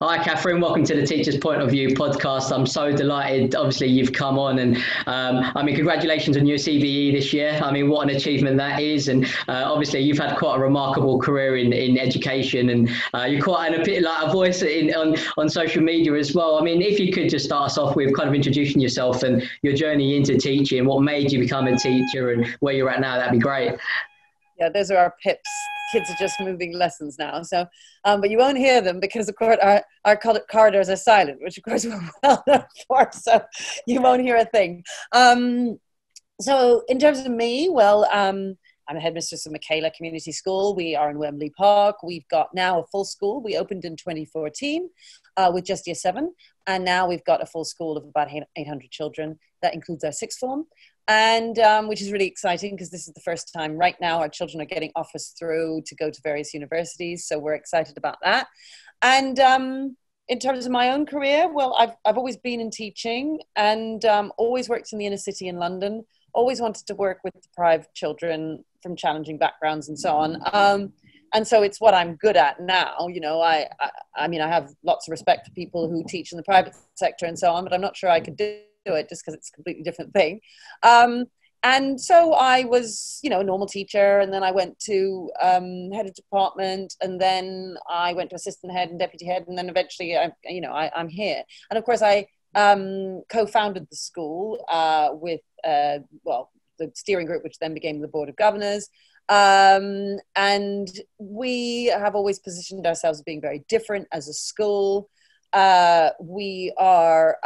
Hi, Catherine. Welcome to the Teacher's Point of View podcast. I'm so delighted. Obviously, you've come on, and congratulations on your CBE this year. I mean, what an achievement that is. And obviously, you've had quite a remarkable career in education, and you're quite a voice on social media as well. I mean, if you could just start us off with kind of introducing yourself and your journey into teaching, what made you become a teacher, and where you're at now, that'd be great. Yeah, those are our pips. Kids are just moving lessons now. So, but you won't hear them because, of course, our corridors are silent, which, of course, we're well known for. So you won't hear a thing. So in terms of me, well, I'm a headmistress of Michaela Community School. We are in Wembley Park. We've got now a full school. We opened in 2014 with just year 7. And now we've got a full school of about 800 children. That includes our sixth form. And which is really exciting because this is the first time right now our children are getting offers through to go to various universities. So we're excited about that. And in terms of my own career, well, I've always been in teaching and always worked in the inner city in London, always wanted to work with deprived children from challenging backgrounds and so on. And so it's what I'm good at now. You know, I mean, I have lots of respect for people who teach in the private sector and so on, but I'm not sure I could do it just because it's a completely different thing. And so I was, you know, a normal teacher, and then I went to head of department, and then I went to assistant head and deputy head, and then eventually, I'm here. And of course, I co-founded the school with, the steering group, which then became the board of governors. And we have always positioned ourselves as being very different as a school. We are,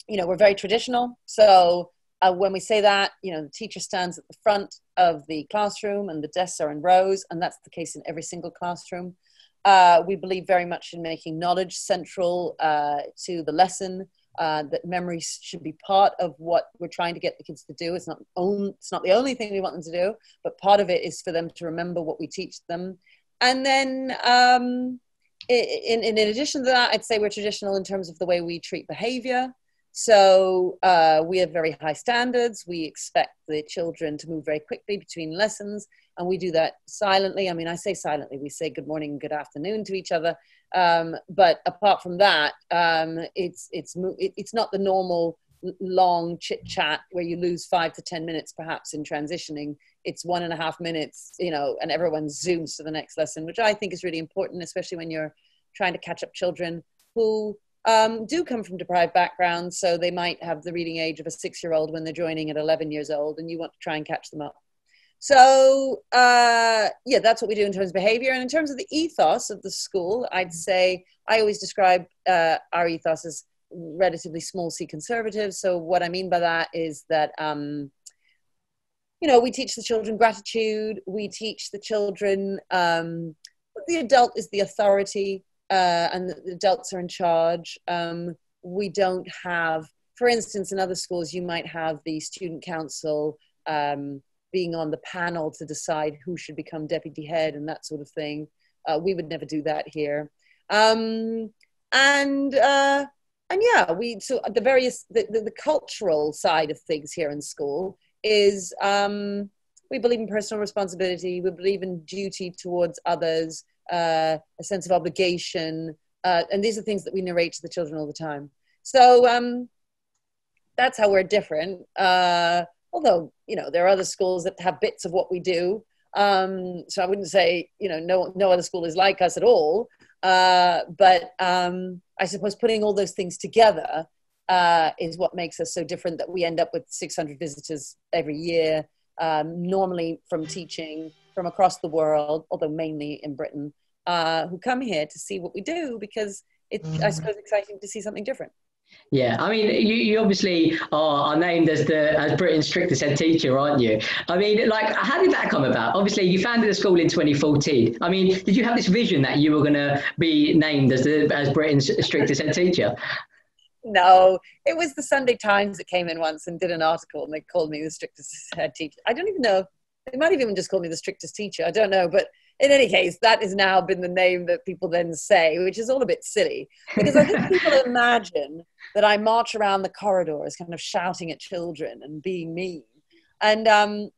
we're very traditional. So when we say that, the teacher stands at the front of the classroom and the desks are in rows, and that's the case in every single classroom. We believe very much in making knowledge central to the lesson, that memory should be part of what we're trying to get the kids to do. It's not the only thing we want them to do, but part of it is for them to remember what we teach them. And then in addition to that, I'd say we're traditional in terms of the way we treat behavior. So we have very high standards. We expect the children to move very quickly between lessons, and we do that silently. I mean, I say silently, we say good morning and good afternoon to each other. But apart from that, it's not the normal long chit chat where you lose 5 to 10 minutes perhaps in transitioning. It's 1.5 minutes, and everyone zooms to the next lesson, which I think is really important, especially when you're trying to catch up children who do come from deprived backgrounds. So they might have the reading age of a 6-year-old when they're joining at 11 years old, and you want to try and catch them up. So that's what we do in terms of behavior. And in terms of the ethos of the school, I'd say I always describe our ethos as relatively small c conservative. So what I mean by that is that, we teach the children gratitude. We teach the children the adult is the authority, and the adults are in charge. We don't have, for instance, in other schools, you might have the student council being on the panel to decide who should become deputy head and that sort of thing. We would never do that here. The cultural side of things here in school is we believe in personal responsibility. We believe in duty towards others, a sense of obligation. And these are things that we narrate to the children all the time. So that's how we're different. Although, there are other schools that have bits of what we do. So I wouldn't say, no other school is like us at all. But I suppose putting all those things together is what makes us so different, that we end up with 600 visitors every year, normally from teaching from across the world, although mainly in Britain, who come here to see what we do because it's, I suppose, exciting to see something different. Yeah, I mean, you obviously are named as Britain's strictest head teacher, aren't you? I mean, how did that come about? Obviously, you founded the school in 2014. I mean, did you have this vision that you were going to be named as Britain's strictest head teacher? No, it was the Sunday Times that came in once and did an article, and they called me the strictest head teacher. I don't even know. They might have even just called me the strictest teacher. I don't know, but in any case, that has now been the name that people then say, which is all a bit silly. Because I think people imagine that I march around the corridors kind of shouting at children and being mean. And,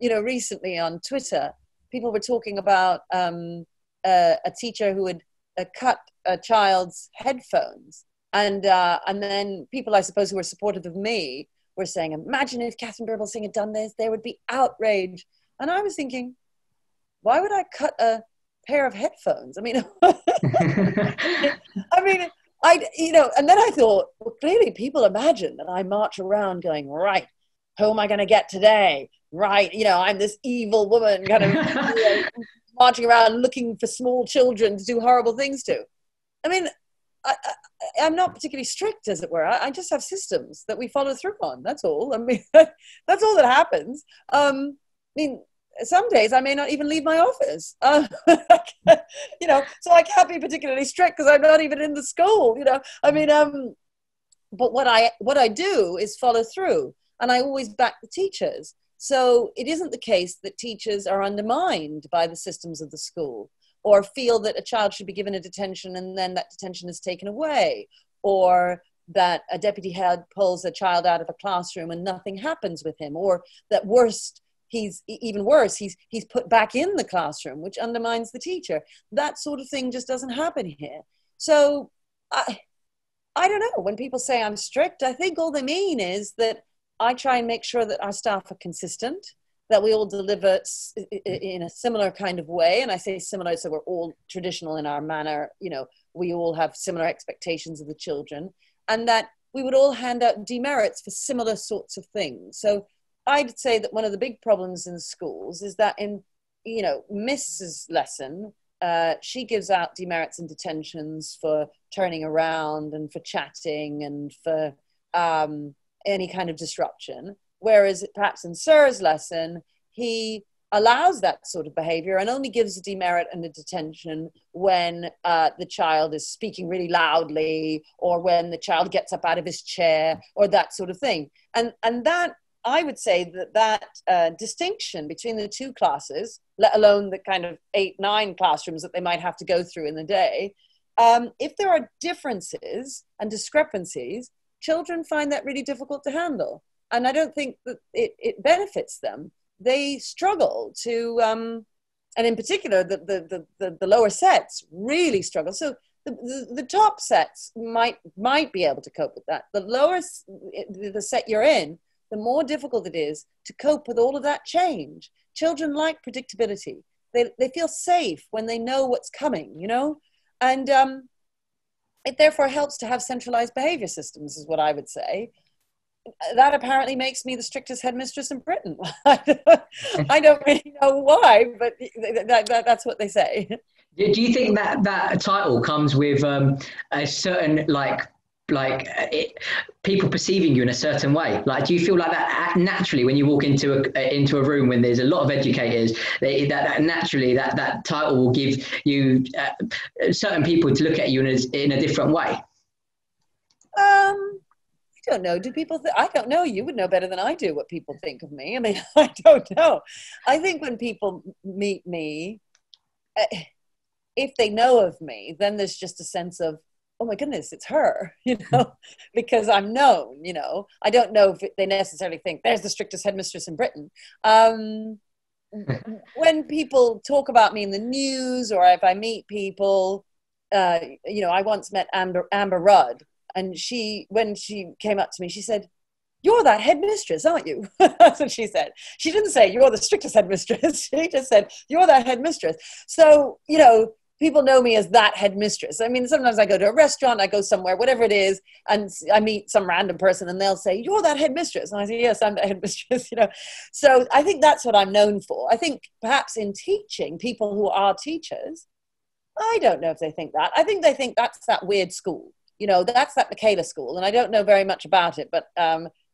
recently on Twitter, people were talking about a teacher who had cut a child's headphones. And then people, I suppose, who were supportive of me were saying, imagine if Katharine Birbalsingh had done this, there would be outrage. And I was thinking, why would I cut a pair of headphones? I mean, and then I thought, well, clearly people imagine that I march around going, right, who am I going to get today? Right, I'm this evil woman kind of marching around looking for small children to do horrible things to. I mean, I'm not particularly strict, as it were. I just have systems that we follow through on. That's all. I mean, that's all that happens. I mean, some days I may not even leave my office. So I can't be particularly strict because I'm not even in the school. I mean, but what I do is follow through, and I always back the teachers. So it isn't the case that teachers are undermined by the systems of the school, or feel that a child should be given a detention and then that detention is taken away, or that a deputy head pulls a child out of a classroom and nothing happens with him, or that he's put back in the classroom, which undermines the teacher. That sort of thing just doesn't happen here. So I don't know, when people say I'm strict, I think all they mean is that I try and make sure that our staff are consistent, that we all deliver in a similar kind of way. And I say similar, so we're all traditional in our manner. We all have similar expectations of the children, and that we would all hand out demerits for similar sorts of things. So I'd say that one of the big problems in schools is that in, Mrs. Lesson, she gives out demerits and detentions for turning around and for chatting and for any kind of disruption. Whereas perhaps in Sir's lesson, he allows that sort of behavior and only gives a demerit and a detention when the child is speaking really loudly, or when the child gets up out of his chair, or that sort of thing. And that, I would say that distinction between the two classes, let alone the kind of 8-9 classrooms that they might have to go through in the day, if there are differences and discrepancies, children find that really difficult to handle. And I don't think that it benefits them. They struggle to, and in particular, the lower sets really struggle. So the top sets might be able to cope with that. The lower, the set you're in, the more difficult it is to cope with all of that change. Children like predictability. They feel safe when they know what's coming, and it therefore helps to have centralized behavior systems, is what I would say. That apparently makes me the strictest headmistress in Britain. I don't really know why, but that's what they say. Do you think that title comes with a certain people perceiving you in a certain way? Like, do you feel like that naturally when you walk into a room when there's a lot of educators, that naturally that title will give you certain people to look at you in a different way? I don't know. Do people I don't know. You would know better than I do what people think of me. I mean, I don't know. I think when people meet me, if they know of me, then there's just a sense of, oh my goodness, it's her, because I'm known, I don't know if they necessarily think there's the strictest headmistress in Britain. When people talk about me in the news, or if I meet people, I once met Amber Rudd, and when she came up to me, she said, "You're that headmistress, aren't you?" That's what she said. She didn't say, "You're the strictest headmistress." She just said, "You're that headmistress." So, people know me as that headmistress. I mean, sometimes I go to a restaurant, I go somewhere, whatever it is, and I meet some random person and they'll say, "You're that headmistress." And I say, "Yes, I'm the headmistress," So I think that's what I'm known for. I think perhaps in teaching, people who are teachers, I don't know if they think that. I think they think that's that weird school. That's that Michaela school. And I don't know very much about it, but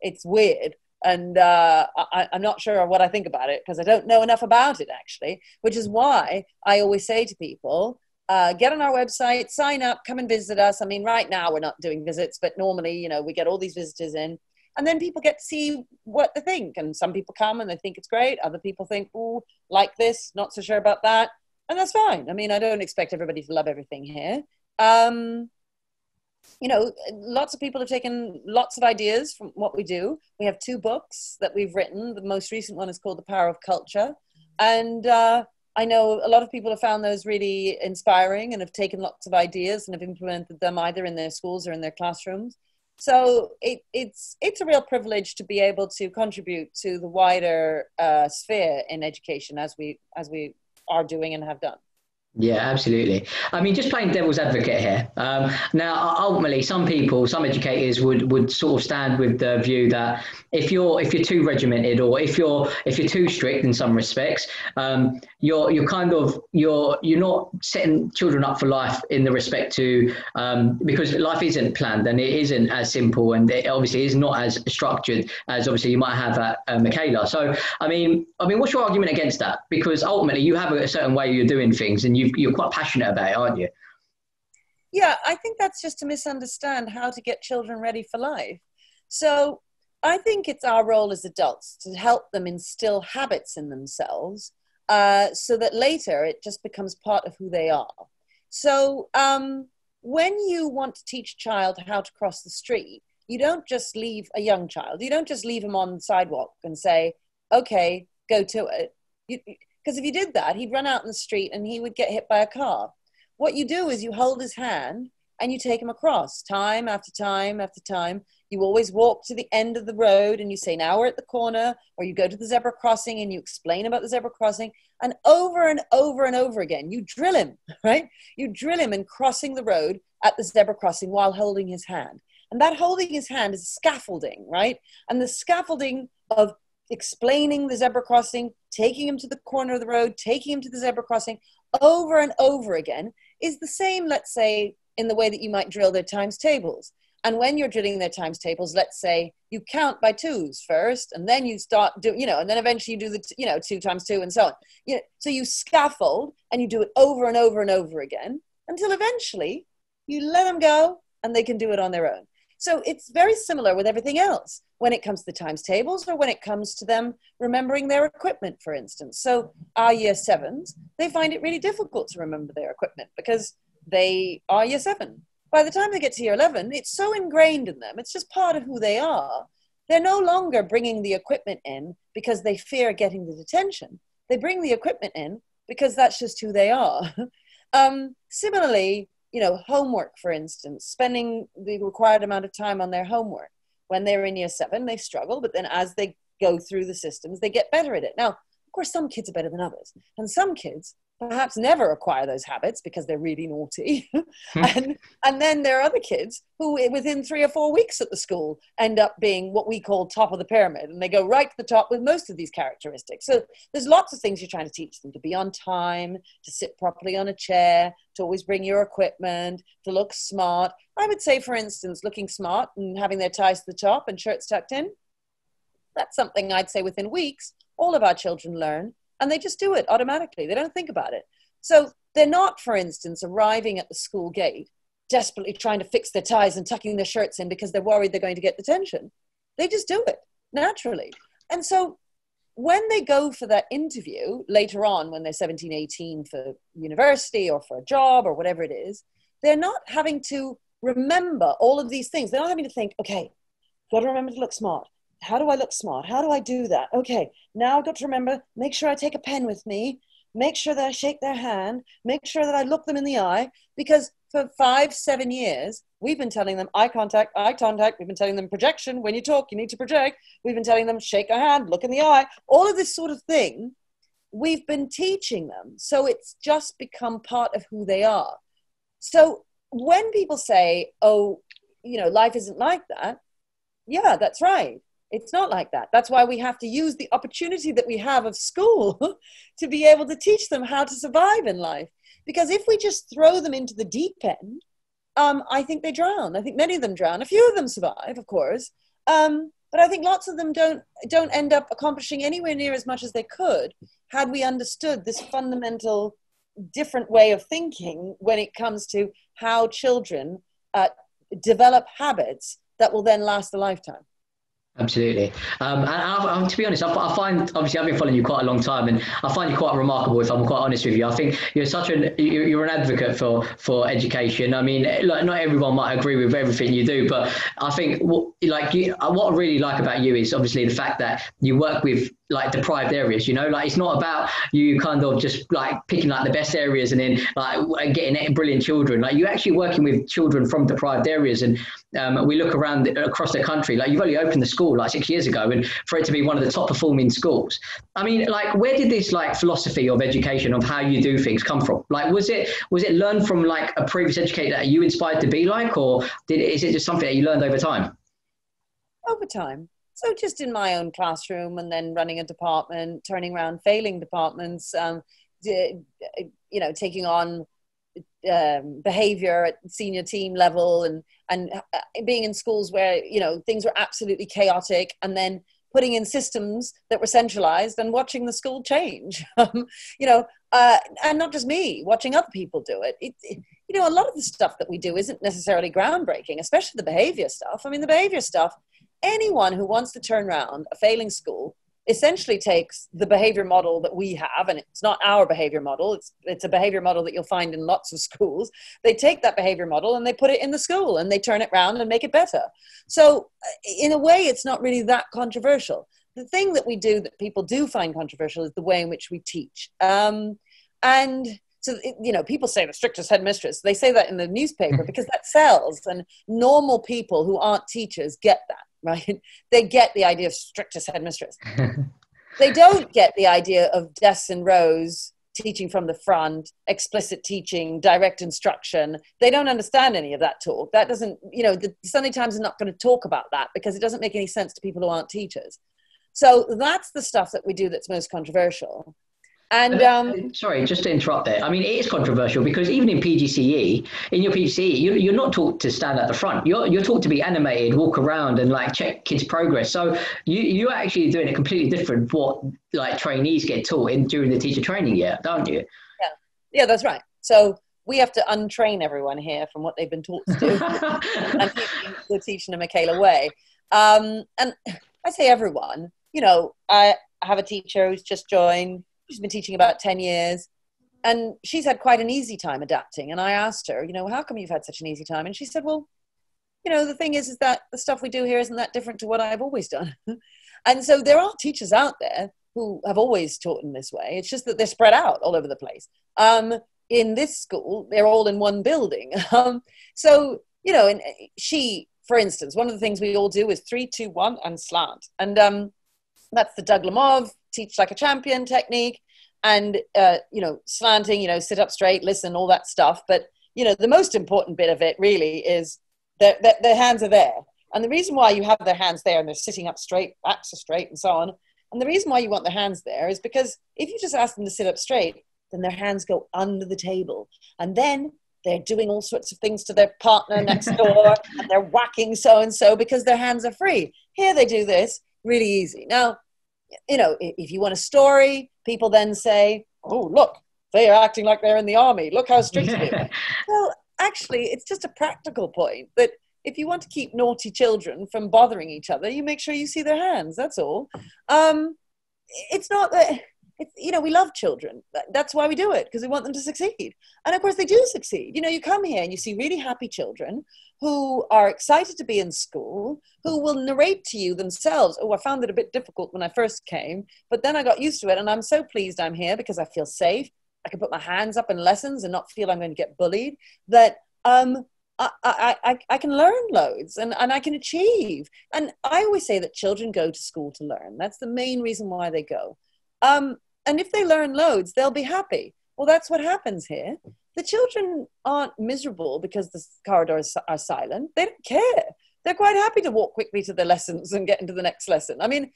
it's weird. And I'm not sure what I think about it, because I don't know enough about it, actually, which is why I always say to people, get on our website, sign up, come and visit us. I mean, right now we're not doing visits, but normally, we get all these visitors in, and then people get to see what they think. And some people come and they think it's great. Other people think, "Oh, like this, not so sure about that." And that's fine. I mean, I don't expect everybody to love everything here. Lots of people have taken lots of ideas from what we do. We have 2 books that we've written. The most recent one is called The Power of Culture. And I know a lot of people have found those really inspiring and have taken lots of ideas and have implemented them either in their schools or in their classrooms. So it's a real privilege to be able to contribute to the wider sphere in education as we are doing and have done. Yeah, absolutely. I mean, just playing devil's advocate here. Now, ultimately, some people, some educators would sort of stand with the view that if you're too regimented, or if you're too strict in some respects, you're not setting children up for life in the respect to because life isn't planned and it isn't as simple, and it obviously is not as structured as obviously you might have at Michaela. So, I mean, what's your argument against that? Because ultimately, you have a certain way you're doing things, and you're quite passionate about it, aren't you? Yeah, I think that's just to misunderstand how to get children ready for life. So I think it's our role as adults to help them instill habits in themselves so that later it just becomes part of who they are. So when you want to teach a child how to cross the street, you don't just leave a young child. You don't just leave him on the sidewalk and say, okay, go to it. Because if you did that, he'd run out in the street and he would get hit by a car. What you do is you hold his hand and you take him across time after time after time. You always walk to the end of the road and you say, now we're at the corner, or you go to the zebra crossing and you explain about the zebra crossing, and over and over and over again, you drill him, right? You drill him in crossing the road at the zebra crossing while holding his hand. And that holding his hand is scaffolding, right? And the scaffolding of explaining the zebra crossing, taking him to the corner of the road, taking him to the zebra crossing over and over again is the same, let's say, in the way that you might drill their times tables. And when you're drilling their times tables, let's say you count by twos first, and then you start doing, and then eventually you do the, 2 times 2 and so on. So you scaffold and you do it over and over and over again until eventually you let them go and they can do it on their own. So it's very similar with everything else when it comes to the times tables, or when it comes to them remembering their equipment, for instance. So our year 7s, they find it really difficult to remember their equipment because they are year 7. By the time they get to year 11, it's so ingrained in them. It's just part of who they are. They're no longer bringing the equipment in because they fear getting the detention. They bring the equipment in because that's just who they are. Similarly, homework, for instance, spending the required amount of time on their homework. When they're in year 7, they struggle, but then as they go through the systems, they get better at it. Now, of course, some kids are better than others, and some kids perhaps never acquire those habits because they're really naughty. and then there are other kids who within 3 or 4 weeks at the school end up being what we call top of the pyramid, and they go right to the top with most of these characteristics. So there's lots of things you're trying to teach them: to be on time, to sit properly on a chair, to always bring your equipment, to look smart. I would say, for instance, looking smart and having their ties to the top and shirts tucked in, that's something I'd say within weeks all of our children learn, and they just do it automatically. They don't think about it. So they're not, for instance, arriving at the school gate desperately trying to fix their ties and tucking their shirts in because they're worried they're going to get detention. They just do it naturally. And so when they go for that interview later on, when they're 17, 18 for university or for a job or whatever it is, they're not having to remember all of these things. They're not having to think, okay, got to remember to look smart. How do I look smart? How do I do that? Okay, now I've got to remember, make sure I take a pen with me, make sure that I shake their hand, make sure that I look them in the eye, because for 5-7 years, we've been telling them eye contact, we've been telling them projection, when you talk, you need to project, we've been telling them shake a hand, look in the eye, all of this sort of thing, we've been teaching them. So it's just become part of who they are. So when people say, oh, life isn't like that, yeah, that's right. It's not like that. That's why we have to use the opportunity that we have of school to be able to teach them how to survive in life. Because if we just throw them into the deep end, I think they drown. I think many of them drown. A few of them survive, of course. But I think lots of them don't end up accomplishing anywhere near as much as they could had we understood this fundamental different way of thinking when it comes to how children develop habits that will then last a lifetime. Absolutely. And to be honest, I find, obviously I've been following you quite a long time, and I find you quite remarkable, if I'm quite honest with you. I think you're an advocate for education. I mean, like, not everyone might agree with everything you do, but I think what I really like about you is obviously the fact that you work with like deprived areas, you know, like it's not about you kind of just like picking like the best areas and then like getting brilliant children. Like you're actually working with children from deprived areas. And we look around across the country, like you've only opened the school like 6 years ago, and for it to be one of the top performing schools, I mean, like where did this like philosophy of education of how you do things come from? Like was it learned from like a previous educator that you inspired to be like, or is it just something that you learned over time? Over time. So just in my own classroom, and then running a department, turning around failing departments, you know, taking on behavior at senior team level, and being in schools where, you know, things were absolutely chaotic, and then putting in systems that were centralized and watching the school change. You know, and not just me, watching other people do it. You know, a lot of the stuff that we do isn't necessarily groundbreaking, especially the behavior stuff. I mean, the behavior stuff, anyone who wants to turn around a failing school essentially takes the behavior model that we have, and it's not our behavior model, it's a behavior model that you'll find in lots of schools. They take that behavior model and they put it in the school and they turn it around and make it better. So in a way, it's not really that controversial. The thing that we do that people do find controversial is the way in which we teach. And so, you know, people say the strictest headmistress. They say that in the newspaper because that sells, and normal people who aren't teachers get that. Right? They get the idea of strictest headmistress. They don't get the idea of desks and rows, teaching from the front, explicit teaching, direct instruction. They don't understand any of that talk. That doesn't, you know, the Sunday Times is not going to talk about that because it doesn't make any sense to people who aren't teachers. So that's the stuff that we do that's most controversial. And sorry, just to interrupt there. I mean, it is controversial because even in PGCE, in your PGCE, you're not taught to stand at the front. You're taught to be animated, walk around, and like check kids' progress. So you're actually doing it completely different what like trainees get taught during the teacher training year, don't you? Yeah, that's right. So we have to untrain everyone here from what they've been taught to do, and we're teaching a Michaela way. And I say everyone. You know, I have a teacher who's just joined. She's been teaching about 10 years, and she's had quite an easy time adapting. And I asked her, you know, how come you've had such an easy time? And she said, well, you know, the thing is that the stuff we do here isn't that different to what I've always done. And so there are teachers out there who have always taught in this way. It's just that they're spread out all over the place. In this school, they're all in one building. So, you know, and she, for instance, one of the things we all do is 3, 2, 1 and slant. And that's the Doug Lemov teach like a champion technique, and you know, slanting, you know, sit up straight, listen, all that stuff. But you know, the most important bit of it really is that their hands are there, and the reason why you have their hands there and they're sitting up straight, backs are straight, and so on, and the reason why you want their hands there is because if you just ask them to sit up straight, then their hands go under the table, and then they're doing all sorts of things to their partner next door, and they're whacking so and so because their hands are free. Here they do this really easy. Now, you know, if you want a story, people then say, oh, look, they are acting like they're in the army. Look how strict it is. Well, actually, it's just a practical point that if you want to keep naughty children from bothering each other, you make sure you see their hands. That's all. It's not that, you know, we love children. That's why we do it, because we want them to succeed. And of course, they do succeed. You know, you come here and you see really happy children who are excited to be in school, who will narrate to you themselves, oh, I found it a bit difficult when I first came, but then I got used to it, and I'm so pleased I'm here because I feel safe. I can put my hands up in lessons and not feel I'm going to get bullied, that I can learn loads and I can achieve. And I always say that children go to school to learn. That's the main reason why they go. And if they learn loads, they'll be happy. Well, that's what happens here. The children aren't miserable because the corridors are silent. They don't care. They're quite happy to walk quickly to their lessons and get into the next lesson. I mean,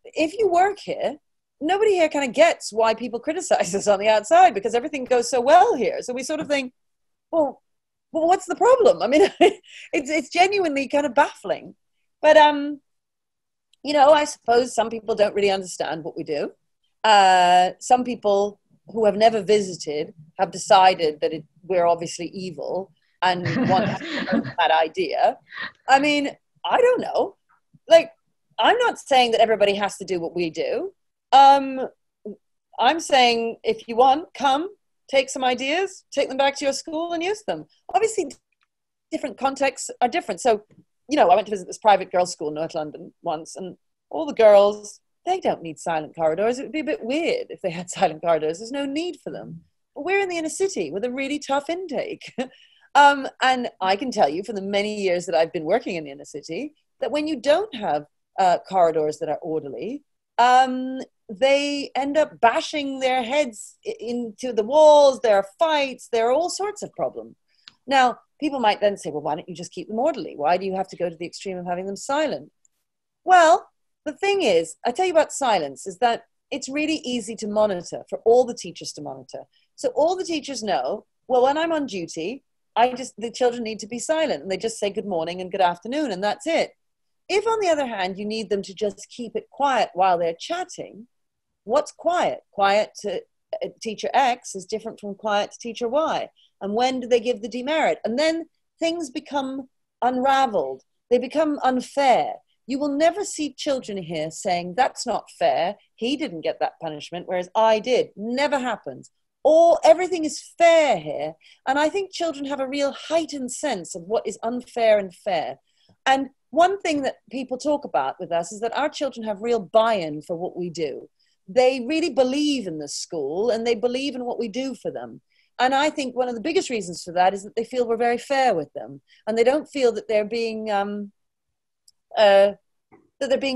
if you work here, nobody here kind of gets why people criticize us on the outside because everything goes so well here. So we sort of think, well, what's the problem? I mean, it's genuinely kind of baffling. But, you know, I suppose some people don't really understand what we do. Some people who have never visited have decided that we're obviously evil and want that idea. I mean, I don't know. Like, I'm not saying that everybody has to do what we do. I'm saying if you want, come, take some ideas, take them back to your school and use them. Obviously, different contexts are different. So, you know, I went to visit this private girls' school in North London once, and all the girls, they don't need silent corridors. It would be a bit weird if they had silent corridors. There's no need for them. But we're in the inner city with a really tough intake. And I can tell you, for the many years that I've been working in the inner city, that when you don't have corridors that are orderly, they end up bashing their heads into the walls. There are fights. There are all sorts of problems. Now, people might then say, well, why don't you just keep them orderly? Why do you have to go to the extreme of having them silent? Well, the thing is, I tell you about silence, is that it's really easy to monitor, for all the teachers to monitor. So all the teachers know, well, when I'm on duty, the children need to be silent, and they just say good morning and good afternoon, and that's it. If, on the other hand, you need them to just keep it quiet while they're chatting, what's quiet? Quiet to teacher X is different from quiet to teacher Y. And when do they give the demerit? And then things become unraveled. They become unfair. You will never see children here saying, that's not fair. He didn't get that punishment, whereas I did. Never happens. Everything is fair here. And I think children have a real heightened sense of what is unfair and fair. And one thing that people talk about with us is that our children have real buy-in for what we do. They really believe in the school, and they believe in what we do for them. And I think one of the biggest reasons for that is that they feel we're very fair with them, and they don't feel that they're being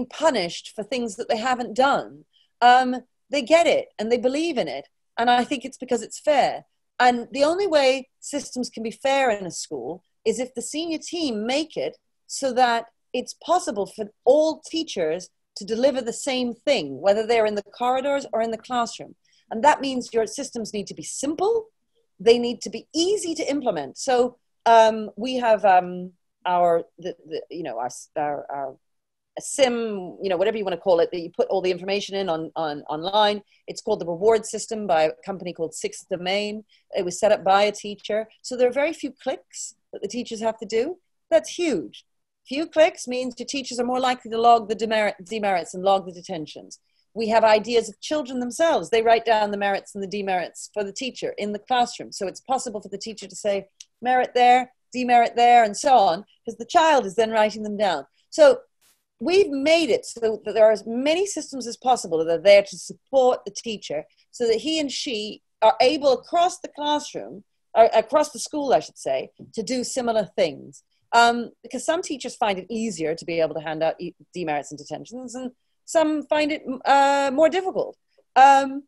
punished for things that they haven't done. They get it, and they believe in it. And I think it's because it's fair. And the only way systems can be fair in a school is if the senior team make it so that it's possible for all teachers to deliver the same thing, whether they're in the corridors or in the classroom. And that means your systems need to be simple. They need to be easy to implement. So we have our sim, whatever you want to call it, that you put all the information in online. It's called the reward system by a company called Sixth Domain. It was set up by a teacher. So there are very few clicks that the teachers have to do. That's huge. Few clicks means your teachers are more likely to log the demerits and log the detentions. We have ideas of children themselves. They write down the merits and the demerits for the teacher in the classroom. So it's possible for the teacher to say merit there, demerit there, and so on, because the child is then writing them down. So we've made it so that there are as many systems as possible that are there to support the teacher so that he and she are able across the classroom, or across the school, I should say, to do similar things. Because some teachers find it easier to be able to hand out demerits and detentions, and some find it more difficult. And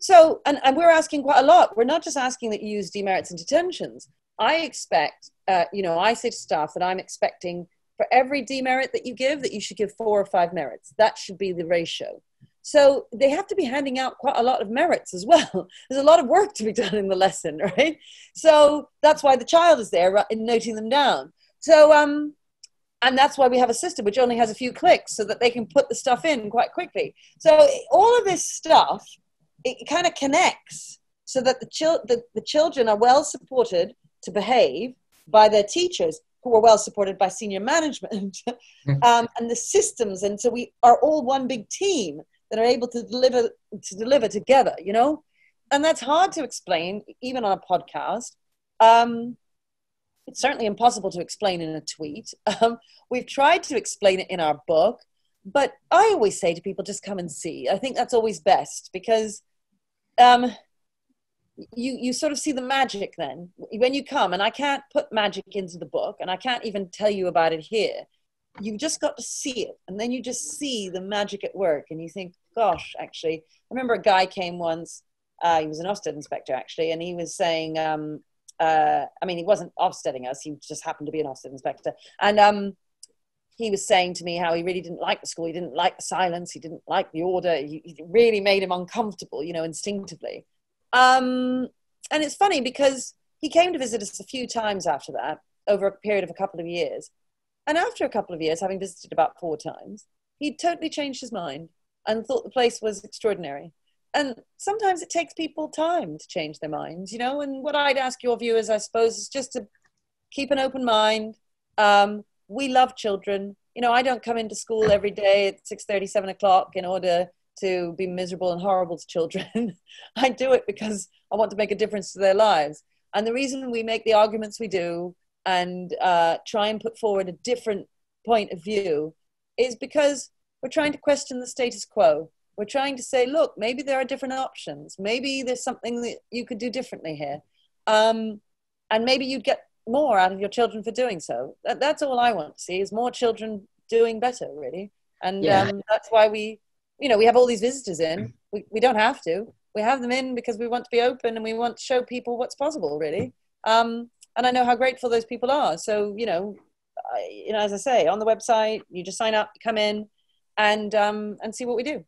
we're asking quite a lot. We're not just asking that you use demerits and detentions. I expect, I say to staff that I'm expecting for every demerit that you give, that you should give 4 or 5 merits. That should be the ratio. So they have to be handing out quite a lot of merits as well. There's a lot of work to be done in the lesson, right? So that's why the child is there noting them down. So, and that's why we have a system which only has a few clicks so that they can put the stuff in quite quickly. So all of this stuff, it kind of connects so that the children are well supported to behave by their teachers, who are well supported by senior management, and the systems. And so we are all one big team that are able to deliver together, And that's hard to explain, even on a podcast. It's certainly impossible to explain in a tweet. We've tried to explain it in our book, but I always say to people, just come and see. I think that's always best, because you sort of see the magic then when you come. And I can't put magic into the book, and I can't even tell you about it here. You've just got to see it, and then you just see the magic at work, and you think, gosh, actually, I remember a guy came once, he was an Ofsted inspector actually, and he was saying, he wasn't Ofsteding us, he just happened to be an Ofsted inspector, and he was saying to me how he really didn't like the school, he didn't like the silence, he didn't like the order, it really made him uncomfortable, instinctively. And it's funny because he came to visit us a few times after that, over a period of a couple of years. And after a couple of years, having visited about 4 times, he totally changed his mind and thought the place was extraordinary. And sometimes it takes people time to change their minds, and what I'd ask your viewers, I suppose, is just to keep an open mind. We love children. I don't come into school every day at 6:30, 7 o'clock in order to be miserable and horrible to children. I do it because I want to make a difference to their lives. And the reason we make the arguments we do and try and put forward a different point of view is because we're trying to question the status quo. We're trying to say, look, maybe there are different options. Maybe there's something that you could do differently here. And maybe you'd get more out of your children for doing so. That's all I want to see, is more children doing better, really. And that's why we have all these visitors in. We don't have to. We have them in because we want to be open and we want to show people what's possible, really. And I know how grateful those people are. So, as I say, on the website, you just sign up, come in, and see what we do.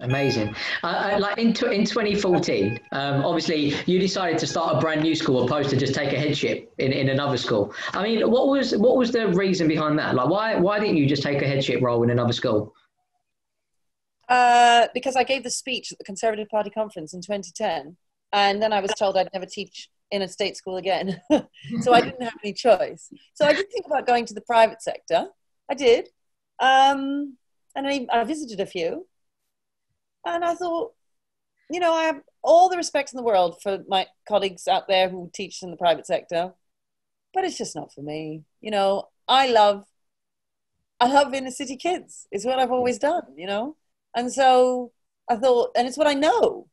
Amazing. Like in 2014, obviously you decided to start a brand new school opposed to just take a headship in another school. I mean, what was the reason behind that? Like, why didn't you just take a headship role in another school? Because I gave the speech at the Conservative Party conference in 2010, and then I was told I'd never teach in a state school again. So I didn't have any choice. So I did think about going to the private sector. I did. And I visited a few. And I thought, I have all the respect in the world for my colleagues out there who teach in the private sector, but it's just not for me. I love inner city kids. It's what I've always done, And so I thought, and it's what I know.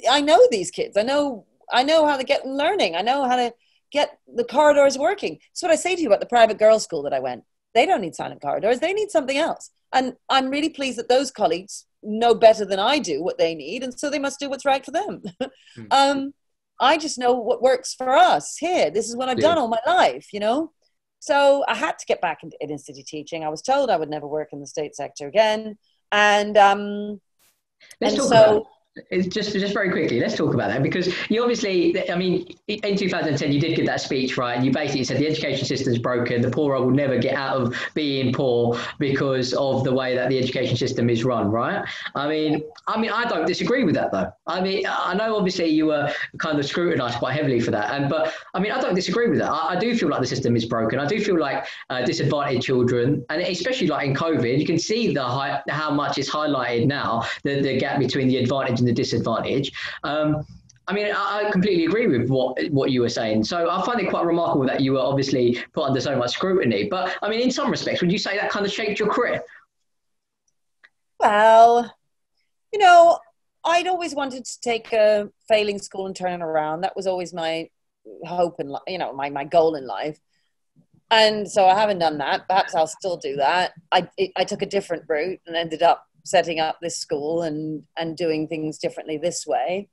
I know these kids. I know how to get them learning. I know how to get the corridors working. It's what I say to you about the private girls' school that I went. They don't need silent corridors. They need something else. And I'm really pleased that those colleagues know better than I do what they need. And so they must do what's right for them. I just know what works for us here. This is what I've done all my life, So I had to get back into inner city teaching. I was told I would never work in the state sector again. And let's talk about it's just very quickly. Let's talk about that, because you obviously, I mean, in 2010 you did give that speech, right? And you basically said the education system is broken. The poor will never get out of being poor because of the way that the education system is run, right? I mean, I don't disagree with that, though. I mean, I know obviously you were kind of scrutinised quite heavily for that, but I mean, I don't disagree with that. I do feel like the system is broken. I do feel like disadvantaged children, and especially like in COVID, you can see how much is highlighted now, the gap between the advantage and the disadvantage. I mean, I completely agree with what you were saying. So I find it quite remarkable that you were obviously put under so much scrutiny. But I mean, in some respects, would you say that kind of shaped your career? Well, I'd always wanted to take a failing school and turn it around. That was always my hope and, my goal in life. And so I haven't done that. Perhaps I'll still do that. I took a different route and ended up setting up this school and doing things differently this way.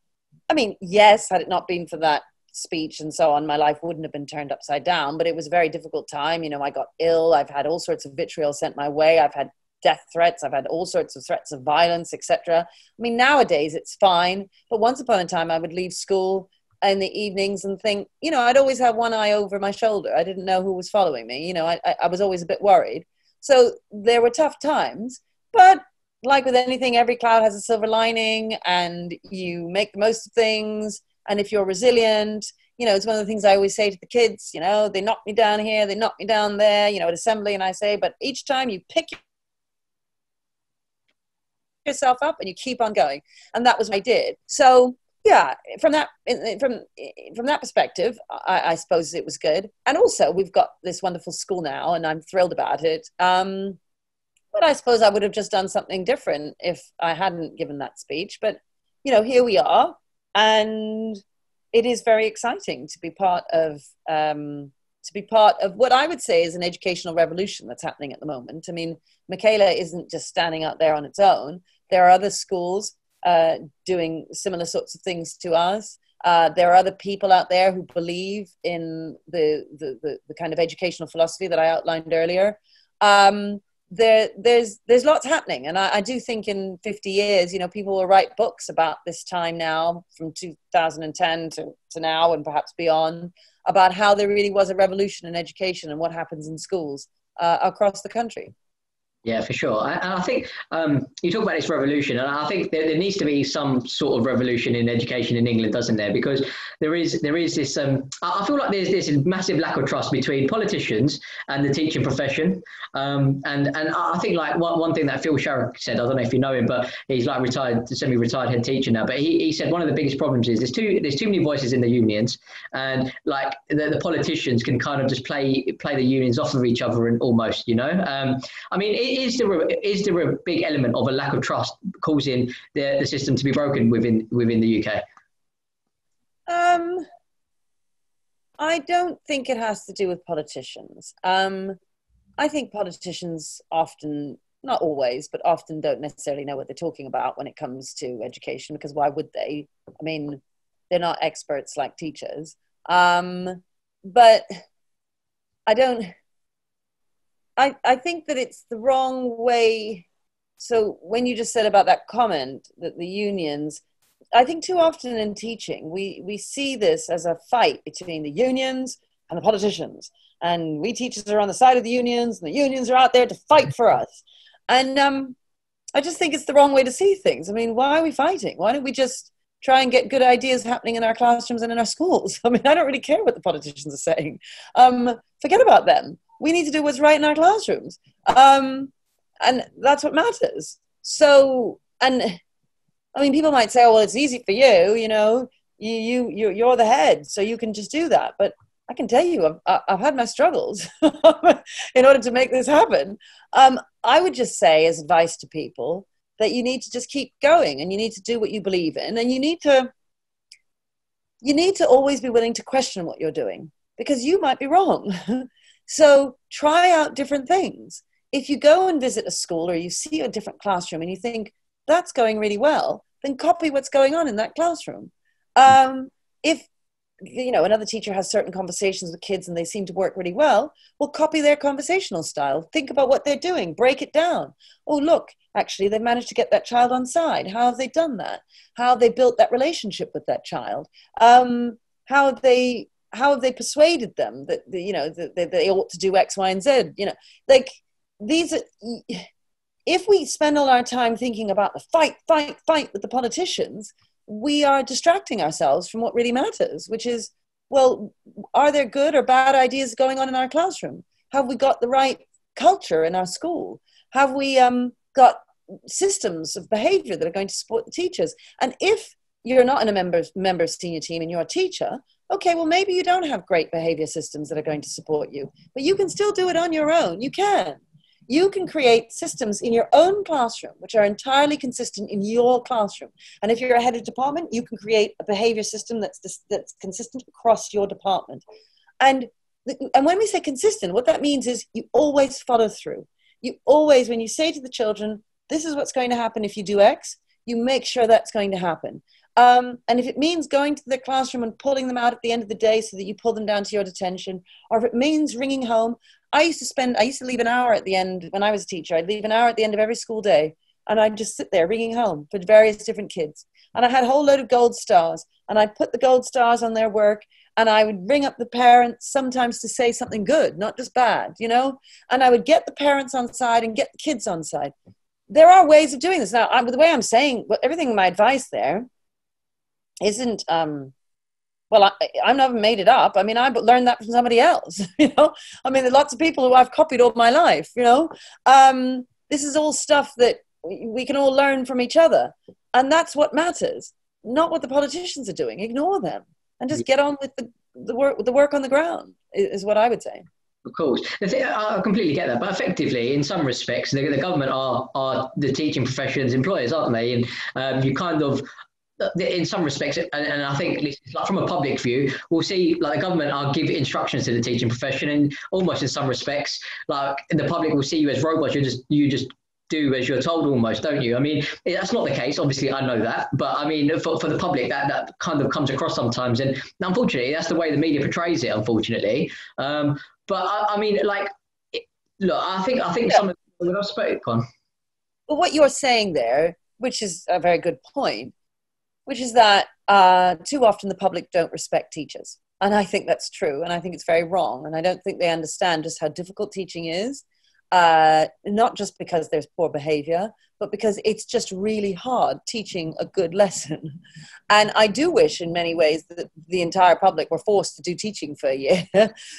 I mean, yes, had it not been for that speech and so on, my life wouldn't have been turned upside down, but it was a very difficult time. I got ill. I've had all sorts of vitriol sent my way. I've had death threats. I've had all sorts of threats of violence, etc. I mean, nowadays it's fine, but once upon a time I would leave school in the evenings and think, I'd always have one eye over my shoulder. I didn't know who was following me. I was always a bit worried. So there were tough times, but like with anything, every cloud has a silver lining, and you make the most of things. And if you're resilient, it's one of the things I always say to the kids, they knock me down here, they knock me down there, at assembly. And I say, but each time you pick yourself up and you keep on going. And that was what I did. So yeah, from that perspective, I suppose it was good. And also we've got this wonderful school now, and I'm thrilled about it. But I suppose I would have just done something different if I hadn't given that speech. But, here we are. And it is very exciting to be part of what I would say is an educational revolution that's happening at the moment. I mean, Michaela isn't just standing out there on its own. There are other schools doing similar sorts of things to us. There are other people out there who believe in the kind of educational philosophy that I outlined earlier. There's lots happening, and I do think in 50 years, people will write books about this time now, from 2010 to now, and perhaps beyond, about how there really was a revolution in education and what happens in schools across the country. Yeah, for sure. And I think you talk about this revolution, and I think there needs to be some sort of revolution in education in England, doesn't there? Because there is this, I feel like there's this massive lack of trust between politicians and the teaching profession. And I think like one thing that Phil Sharrock said, I don't know if you know him, but he's like semi-retired head teacher now, but he said one of the biggest problems is there's too many voices in the unions, and like the politicians can kind of just play the unions off of each other, and almost, I mean, is there a big element of a lack of trust causing the system to be broken within the UK? I don't think it has to do with politicians. I think politicians often, not always, but often don't necessarily know what they're talking about when it comes to education, because why would they? I mean, they're not experts like teachers. But I don't, I think that it's the wrong way. So when you just said about that comment that the unions, I think too often in teaching, we see this as a fight between the unions and the politicians. And we teachers are on the side of the unions, and the unions are out there to fight for us. And I just think it's the wrong way to see things. I mean, why are we fighting? Why don't we just try and get good ideas happening in our classrooms and in our schools? I mean, I don't really care what the politicians are saying. Forget about them. We need to do what's right in our classrooms. And that's what matters. So, and I mean, people might say, oh, well, it's easy for you, you know, you're the head, so you can just do that. But I can tell you, I've had my struggles in order to make this happen. I would just say as advice to people that you need to just keep going, and you need to do what you believe in, and you need to always be willing to question what you're doing, because you might be wrong. So try out different things. If you go and visit a school or you see a different classroom and you think that's going really well, then copy what's going on in that classroom. If you know another teacher has certain conversations with kids and they seem to work really well, copy their conversational style. Think about what they're doing, break it down. Oh, look, actually they've managed to get that child on side. How have they done that? How have they built that relationship with that child? How have they persuaded them that that they ought to do X, Y, and Z? You know, like these are, if we spend all our time thinking about the fight with the politicians, we are distracting ourselves from what really matters, which is, well, are there good or bad ideas going on in our classroom? Have we got the right culture in our school? Have we got systems of behavior that are going to support the teachers? And if you're not in a member senior team and you're a teacher, okay, well, maybe you don't have great behavior systems that are going to support you, but you can still do it on your own. You can create systems in your own classroom which are entirely consistent in your classroom. And if you're a head of department, you can create a behavior system that's consistent across your department. And when we say consistent, what that means is you always follow through. You always, when you say to the children, this is what's going to happen if you do X, you make sure that's going to happen. And if it means going to the classroom and pulling them out at the end of the day so that you pull them down to your detention, or if it means ringing home, I used to leave an hour at the end when I was a teacher. I'd leave an hour at the end of every school day, and I'd just sit there ringing home for various different kids. And I had a whole load of gold stars, and I'd put the gold stars on their work, and I would ring up the parents sometimes to say something good, not just bad, you know? And I would get the parents on side and get the kids on side. There are ways of doing this. Now, the way I'm saying, everything in my advice there isn't, well, I've never made it up. I mean, I learned that from somebody else, you know? I mean, there are lots of people who I've copied all my life, you know? This is all stuff that we can all learn from each other. And that's what matters, not what the politicians are doing. Ignore them and just get on with the work on the ground is what I would say. Of course. I completely get that. But effectively, in some respects, the government are the teaching profession's employers, aren't they? And you kind of, in some respects, and I think like from a public view, we'll see like the government are give instructions to the teaching profession, and almost in some respects, like the public will see you as robots. You just do as you're told, almost, don't you? I mean, that's not the case. Obviously, I know that, but I mean, for the public, that kind of comes across sometimes, and unfortunately, that's the way the media portrays it. Unfortunately, but I mean, like, look, I think some of when I spoke on. Well, what you're saying there, which is a very good point, which is that too often the public don't respect teachers. And I think that's true. And I think it's very wrong. And I don't think they understand just how difficult teaching is, not just because there's poor behavior, but because it's just really hard teaching a good lesson. And I do wish in many ways that the entire public were forced to do teaching for a year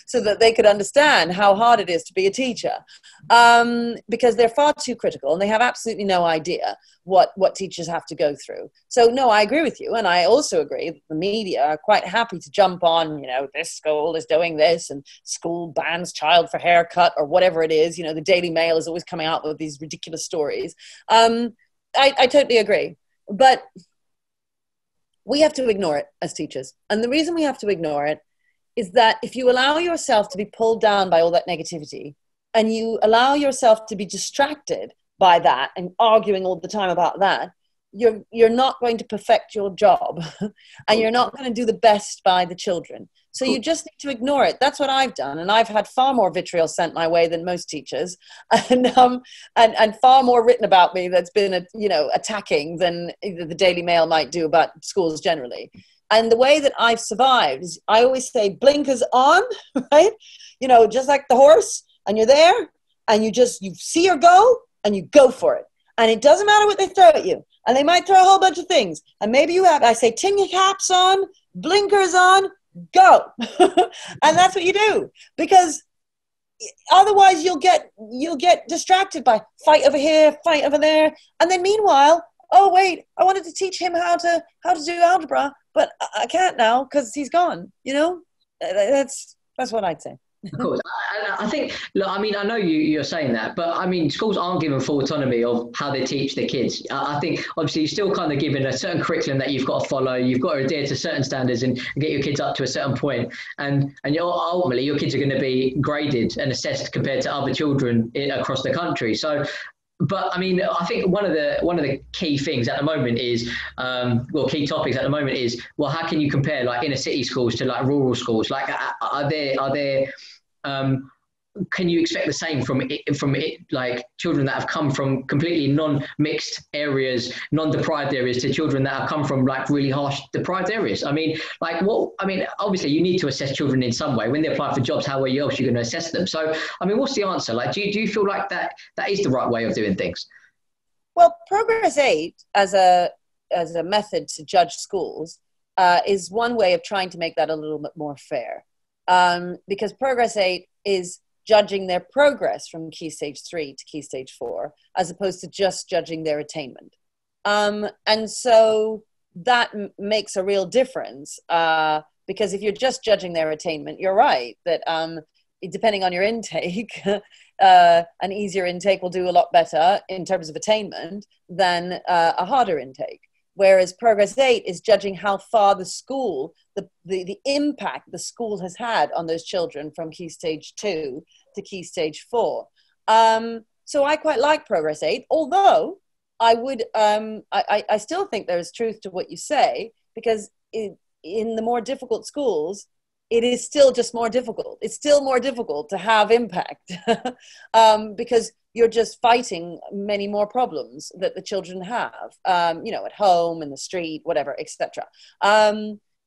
so that they could understand how hard it is to be a teacher, because they're far too critical and they have absolutely no idea what teachers have to go through. So no, I agree with you. And I also agree that the media are quite happy to jump on, this school is doing this and school bans child for haircut or whatever it is. The Daily Mail is always coming out with these ridiculous stories. I totally agree. But we have to ignore it as teachers. And the reason we have to ignore it is that if you allow yourself to be pulled down by all that negativity and you allow yourself to be distracted by that and arguing all the time about that, you're not going to perfect your job and you're not going to do the best by the children. So you just need to ignore it. That's what I've done. And I've had far more vitriol sent my way than most teachers, and far more written about me that's been, attacking than the Daily Mail might do about schools generally. And the way that I've survived is I always say blinkers on, right? Just like the horse, and you're there and you see her go and you go for it. And it doesn't matter what they throw at you. And they might throw a whole bunch of things. And maybe I say tin caps on, blinkers on, go. And that's what you do, because otherwise you'll get distracted by fight over here, fight over there. And then meanwhile, oh wait, I wanted to teach him how to do algebra, but I can't now because he's gone. That's what I'd say. Of course. I think, look, I know you're saying that, but schools aren't given full autonomy of how they teach their kids. I think obviously you're still kind of given a certain curriculum that you've got to follow. You've got to adhere to certain standards and get your kids up to a certain point. And ultimately your kids are going to be graded and assessed compared to other children across the country. So, but I think one of the key things at the moment is, key topics at the moment is, how can you compare like inner city schools to like rural schools? Like, are there can you expect the same from like children that have come from completely non-mixed areas, non-deprived areas, to children that have come from like really harsh deprived areas? Obviously you need to assess children in some way. When they apply for jobs, how else are you going to assess them? So, what's the answer? Like, do you feel like that is the right way of doing things? Well, Progress 8 as a method to judge schools is one way of trying to make that a little bit more fair. Because Progress 8 is judging their progress from Key Stage 3 to Key Stage 4, as opposed to just judging their attainment. And so that makes a real difference, because if you're just judging their attainment, you're right, that depending on your intake, an easier intake will do a lot better in terms of attainment than a harder intake. Whereas Progress 8 is judging how far the school, the impact the school has had on those children from Key Stage 2 to Key Stage 4. So I quite like Progress 8, although I would, I still think there is truth to what you say, because in the more difficult schools, it is still just more difficult. It's still more difficult to have impact because you're just fighting many more problems that the children have, at home, in the street, whatever, etc.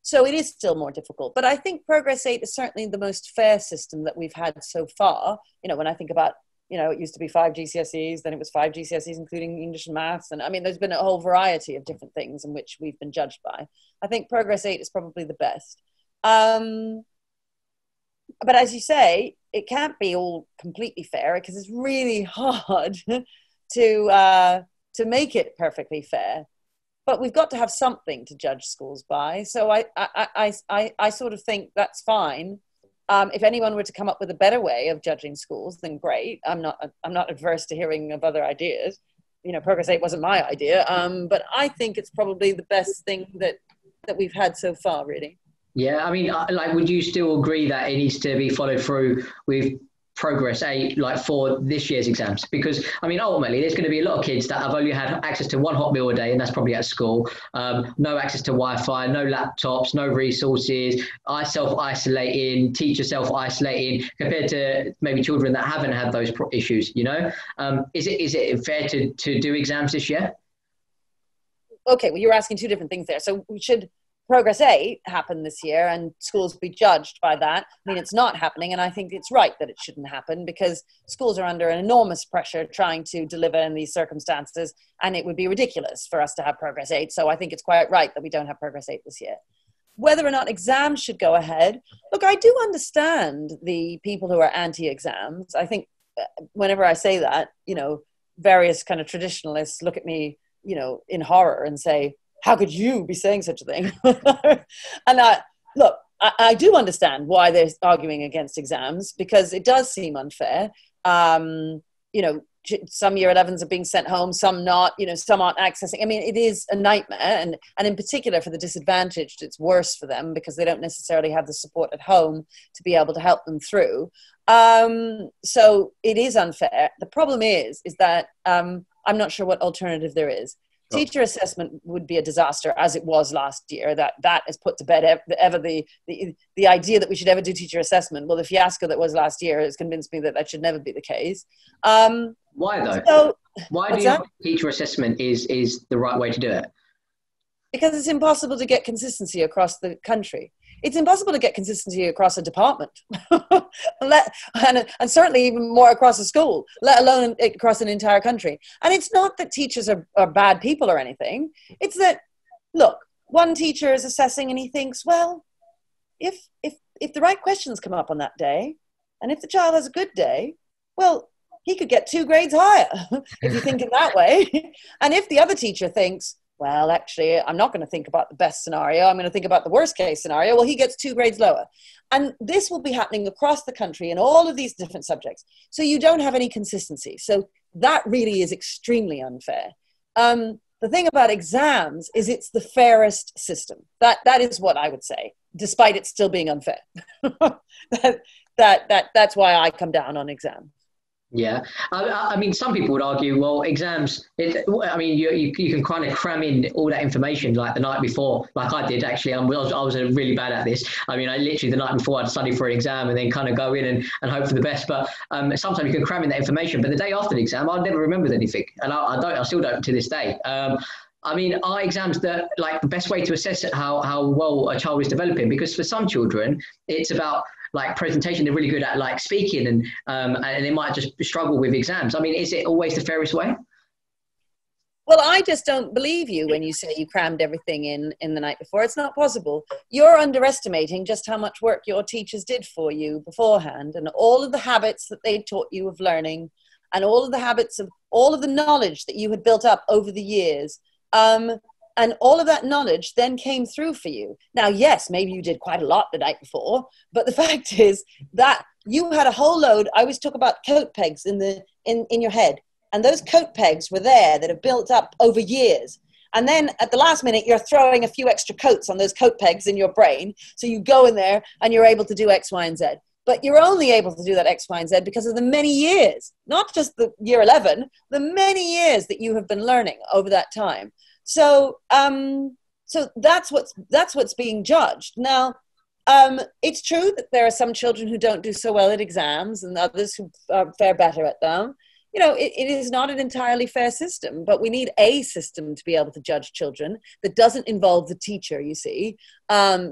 So it is still more difficult. But I think Progress 8 is certainly the most fair system that we've had so far. When I think about, it used to be 5 GCSEs, then it was 5 GCSEs, including English and maths. And there's been a whole variety of different things in which we've been judged by. I think Progress 8 is probably the best. But as you say, it can't be all completely fair, because it's really hard to make it perfectly fair. But we've got to have something to judge schools by. So I sort of think that's fine. If anyone were to come up with a better way of judging schools, then great. I'm not adverse to hearing of other ideas. Progress 8 wasn't my idea, but I think it's probably the best thing that we've had so far, really. Yeah, would you still agree that it needs to be followed through with Progress 8, like for this year's exams? Because, ultimately, there's going to be a lot of kids that have only had access to one hot meal a day, and that's probably at school. No access to Wi-Fi, no laptops, no resources, self-isolating, teacher self-isolating, compared to maybe children that haven't had those issues, Is it fair to do exams this year? Okay, well, you're asking two different things there. So Progress 8 happened this year and schools be judged by that. I mean, it's not happening, and I think it's right that it shouldn't happen because schools are under an enormous pressure trying to deliver in these circumstances, and it would be ridiculous for us to have Progress 8. So I think it's quite right that we don't have Progress 8 this year. Whether or not exams should go ahead, look, I do understand the people who are anti-exams. I think whenever I say that, various kind of traditionalists look at me, in horror and say, how could you be saying such a thing? And I do understand why they're arguing against exams, because it does seem unfair. Some year 11s are being sent home, some not, some aren't accessing. I mean, it is a nightmare. And in particular for the disadvantaged, it's worse for them because they don't necessarily have the support at home to be able to help them through. So it is unfair. The problem is that I'm not sure what alternative there is. Teacher assessment would be a disaster, as it was last year. That is put to bed. The idea that we should ever do teacher assessment, well, the fiasco that was last year has convinced me that should never be the case. Why though? So, why do you think teacher assessment is the right way to do it? Because it's impossible to get consistency across the country. It's impossible to get consistency across a department, and certainly even more across a school, let alone across an entire country. And it's not that teachers are bad people or anything. It's that, look, one teacher is assessing and he thinks, well, if the right questions come up on that day, and if the child has a good day, well, he could get 2 grades higher, if you think in that way. And if the other teacher thinks, well, actually, I'm not going to think about the best scenario. I'm going to think about the worst case scenario. Well, he gets 2 grades lower. And this will be happening across the country in all of these different subjects. So you don't have any consistency. So that really is extremely unfair. The thing about exams is it's the fairest system. That is what I would say, despite it still being unfair. That's why I come down on exams. Yeah, I mean, some people would argue, well, exams, you can kind of cram in all that information like the night before, like I did actually. I was really bad at this. I mean, I literally the night before I'd study for an exam and then kind of go in and hope for the best. But sometimes you can cram in that information, but the day after the exam, I never remembered anything. And I still don't to this day. I mean, are exams the best way to assess how well a child is developing? Because for some children, it's about presentation. They're really good at speaking and they might just struggle with exams. I mean, is it always the fairest way? Well, I just don't believe you when you say you crammed everything in the night before. It's not possible. You're underestimating just how much work your teachers did for you beforehand, and all of the habits that they taught you of learning, and all of the habits of all of the knowledge that you had built up over the years. And all of that knowledge then came through for you. Now, yes, maybe you did quite a lot the night before, but the fact is that you had a whole load. I always talk about coat pegs in your head. And those coat pegs were there that have built up over years. And then at the last minute, you're throwing a few extra coats on those coat pegs in your brain. So you go in there and you're able to do X, Y, and Z. But you're only able to do that X, Y, and Z because of the many years, not just the year 11, the many years that you have been learning over that time. So that's what's being judged. Now, it's true that there are some children who don't do so well at exams and others who fare better at them. It is not an entirely fair system, but we need a system to be able to judge children that doesn't involve the teacher, you see,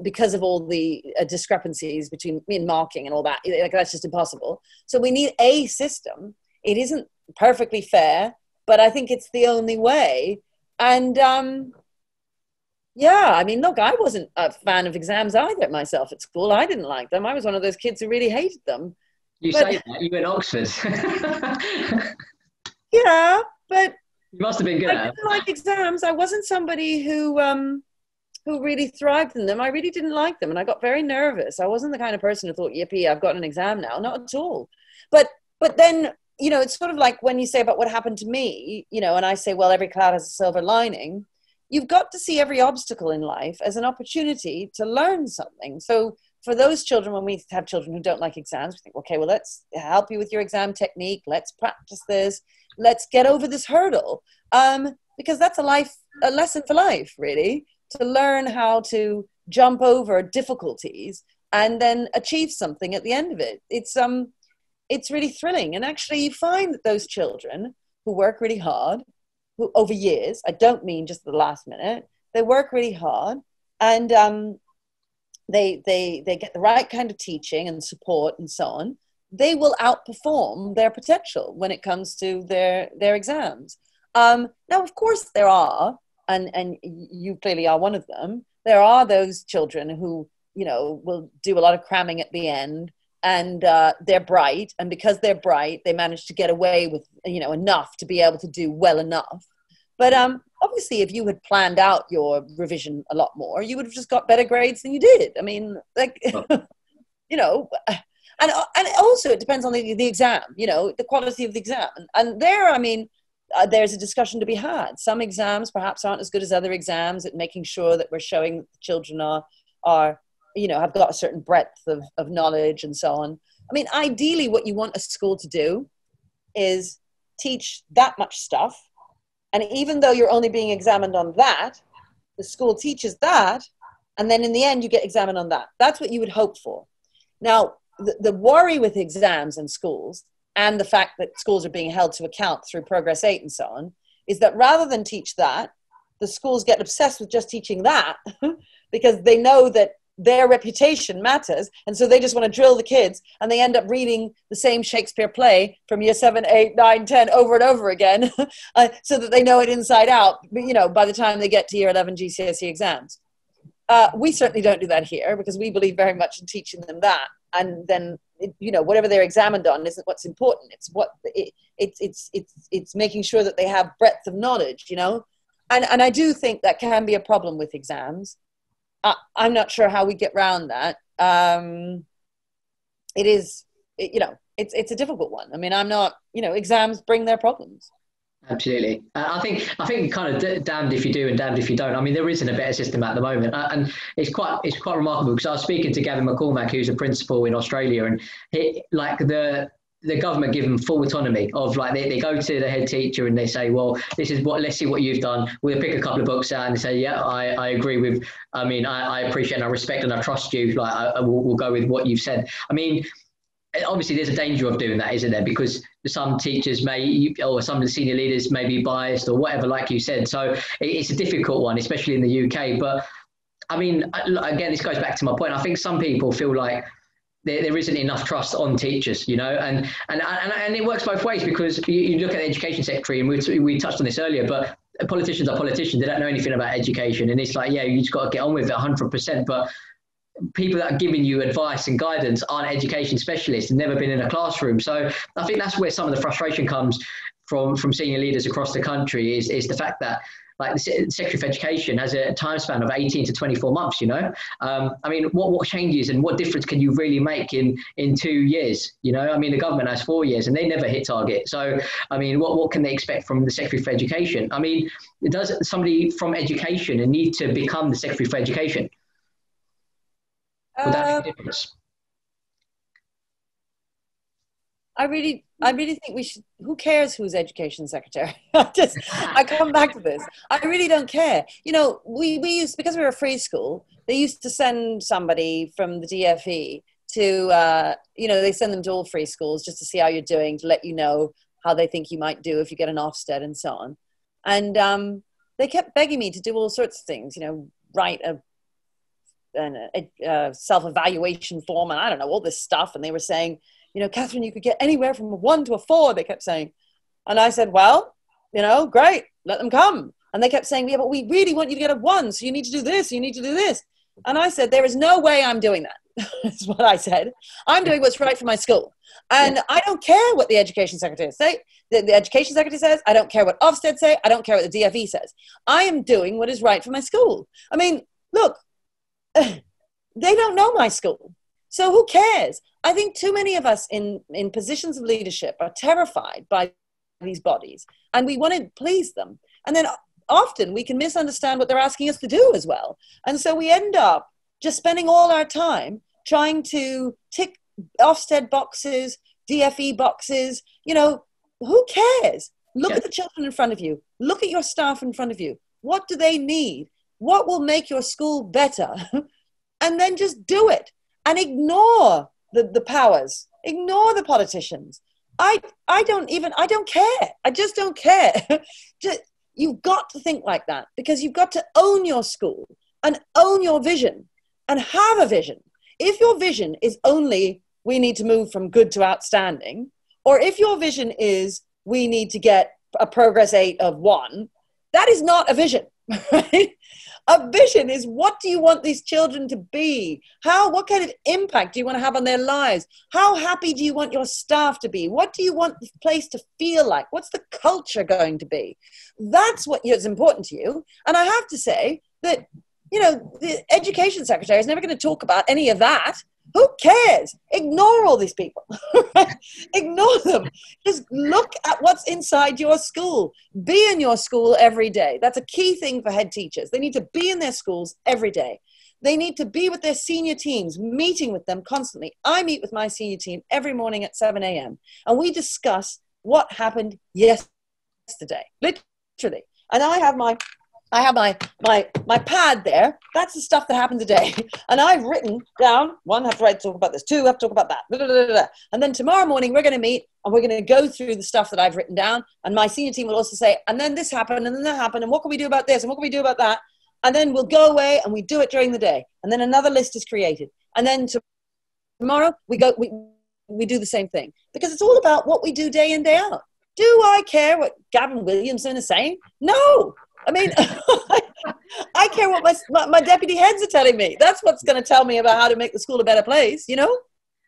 because of all the discrepancies between marking and all that. That's just impossible. So we need a system. It isn't perfectly fair, but I think it's the only way. And look, I wasn't a fan of exams either myself at school. I didn't like them. I was one of those kids who really hated them. Say that, you were in Oxford. Yeah, but you must have been good at it. I didn't like exams. I wasn't somebody who really thrived in them. I really didn't like them, and I got very nervous. I wasn't the kind of person who thought, yippee, I've got an exam now. Not at all. But then, it's sort of like when you say about what happened to me, and I say, well, every cloud has a silver lining. You've got to see every obstacle in life as an opportunity to learn something. So for those children, when we have children who don't like exams, we think, okay, well, let's help you with your exam technique. Let's practice this. Let's get over this hurdle. Because that's a lesson for life, really, to learn how to jump over difficulties and then achieve something at the end of it. It's really thrilling. And actually you find that those children who work really hard, who over years, I don't mean just the last minute, they work really hard, and they get the right kind of teaching and support and so on, they will outperform their potential when it comes to their exams. Now, of course, there are, and you clearly are one of them, there are those children who, will do a lot of cramming at the end, and they're bright, and because they're bright, they manage to get away with, enough to be able to do well enough. But obviously, if you had planned out your revision a lot more, you would have just got better grades than you did. I mean, like, and also it depends on the exam, the quality of the exam. And there, I mean, there's a discussion to be had. Some exams perhaps aren't as good as other exams at making sure that we're showing that the children are have got a certain breadth of knowledge and so on. I mean, ideally what you want a school to do is teach that much stuff. And even though you're only being examined on that, the school teaches that. And then in the end, you get examined on that. That's what you would hope for. Now, the worry with exams in schools, and the fact that schools are being held to account through Progress 8 and so on, is that rather than teach that, the schools get obsessed with just teaching that because they know that their reputation matters. And so they just want to drill the kids, and they end up reading the same Shakespeare play from year 7, 8, 9, 10 over and over again so that they know it inside out, by the time they get to year 11 GCSE exams. We certainly don't do that here, because we believe very much in teaching them that. And then, whatever they're examined on isn't what's important. It's making sure that they have breadth of knowledge, And I do think that can be a problem with exams. I'm not sure how we get around that. It's a difficult one. I mean, I'm not, exams bring their problems. Absolutely. I think kind of damned if you do and damned if you don't. I mean, there isn't a better system at the moment. And it's quite remarkable, because I was speaking to Gavin McCormack, who's a principal in Australia, and the government give them full autonomy of, like, they go to the head teacher and they say, well, let's see what you've done. We'll pick a couple of books out and say, yeah, I agree with, I appreciate and I respect and I trust you. Like, we'll go with what you've said. I mean, obviously there's a danger of doing that, isn't there? Because some teachers or some of the senior leaders may be biased or whatever, like you said. So it's a difficult one, especially in the UK. But I mean, again, this goes back to my point. I think some people feel like there isn't enough trust on teachers, and it works both ways, because you look at the education secretary, and we touched on this earlier, but politicians are politicians. They don't know anything about education. And it's like, yeah, you just got to get on with it 100%. But people that are giving you advice and guidance aren't education specialists and never been in a classroom. So I think that's where some of the frustration comes from senior leaders across the country, is the fact that, like, the Secretary of Education has a time span of 18 to 24 months, I mean, what changes and what difference can you really make in 2 years? I mean, the government has 4 years and they never hit target. So, I mean, what can they expect from the Secretary for Education? I mean, does somebody from education need to become the Secretary for Education? Would that make a difference? I really think we should. Who cares who's education secretary? I come back to this. I really don't care. We used, because we were a free school, they used to send somebody from the DFE to, they send them to all free schools just to see how you're doing, to let you know how they think you might do if you get an Ofsted and so on. And they kept begging me to do all sorts of things, write a self-evaluation form, and I don't know, all this stuff. And they were saying, Katharine, you could get anywhere from a 1 to a 4, they kept saying. And I said, well, great, let them come. And they kept saying, yeah, but we really want you to get a 1, so you need to do this, you need to do this. And I said, there is no way I'm doing that. That's what I said. I'm doing what's right for my school. And I don't care what the education secretary say. The education secretary says, I don't care what Ofsted say, I don't care what the DFE says. I am doing what is right for my school. I mean, look, they don't know my school. So who cares? I think too many of us in positions of leadership are terrified by these bodies, and we want to please them. And then often we can misunderstand what they're asking us to do as well. And so we end up just spending all our time trying to tick Ofsted boxes, DFE boxes. Who cares? Look at the children in front of you. Look at your staff in front of you. What do they need? What will make your school better? And then just do it. And ignore the powers, ignore the politicians. I don't care. I just don't care. You've got to think like that, because you've got to own your school. and own your vision and have a vision. If your vision is only, we need to move from good to outstanding, or if your vision is, we need to get a progress 8 of 1, that is not a vision, right? A vision is, what do you want these children to be? What kind of impact do you want to have on their lives? How happy do you want your staff to be? What do you want the place to feel like? What's the culture going to be? That's what is important to you. And I have to say that, the education secretary is never going to talk about any of that. Who cares? Ignore all these people. Ignore them. Just look at what's inside your school. Be in your school every day. That's a key thing for head teachers. They need to be in their schools every day. They need to be with their senior teams, meeting with them constantly. I meet with my senior team every morning at 7 a.m. and we discuss what happened yesterday, literally. And I have my pad there. That's the stuff that happened today. And I've written down, 1, have to talk about this, 2, have to talk about that. Blah, blah, blah, blah. And then tomorrow morning, we're going to meet and we're going to go through the stuff that I've written down. And my senior team will also say, and then this happened, and then that happened, and what can we do about this? And what can we do about that? And then we'll go away and we do it during the day. And then another list is created. And then tomorrow we do the same thing. Because it's all about what we do day in, day out. Do I care what Gavin Williamson is saying? No. I mean, I care what my deputy heads are telling me. That's what's going to tell me about how to make the school a better place,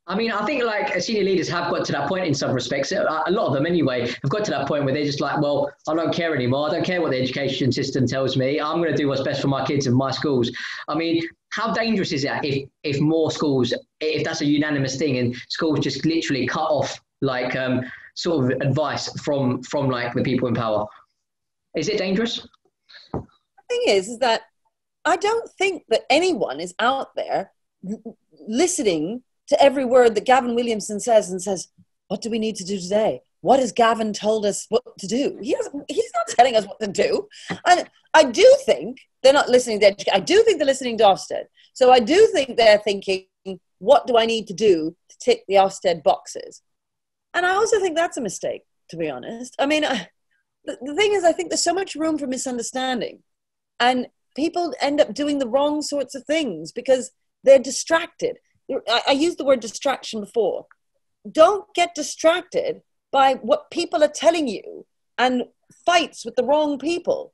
I mean, I think like senior leaders have got to that point in some respects. A lot of them anyway have got to that point where they're just like, well, I don't care anymore. I don't care what the education system tells me. I'm going to do what's best for my kids and my schools. I mean, how dangerous is that if more schools, if that's a unanimous thing and schools just literally cut off like sort of advice from like the people in power? Is it dangerous? The thing is that I don't think that anyone is out there listening to every word that Gavin Williamson says and says, what do we need to do today? What has Gavin told us what to do? He's not telling us what to do. And I do think they're not listening to education. I do think they're listening to Ofsted. So I do think they're thinking, what do I need to do to tick the Ofsted boxes? And I also think that's a mistake, to be honest. I mean, the thing is, I think there's so much room for misunderstanding. And people end up doing the wrong sorts of things because they're distracted. I used the word distraction before. Don't get distracted by what people are telling you and fights with the wrong people.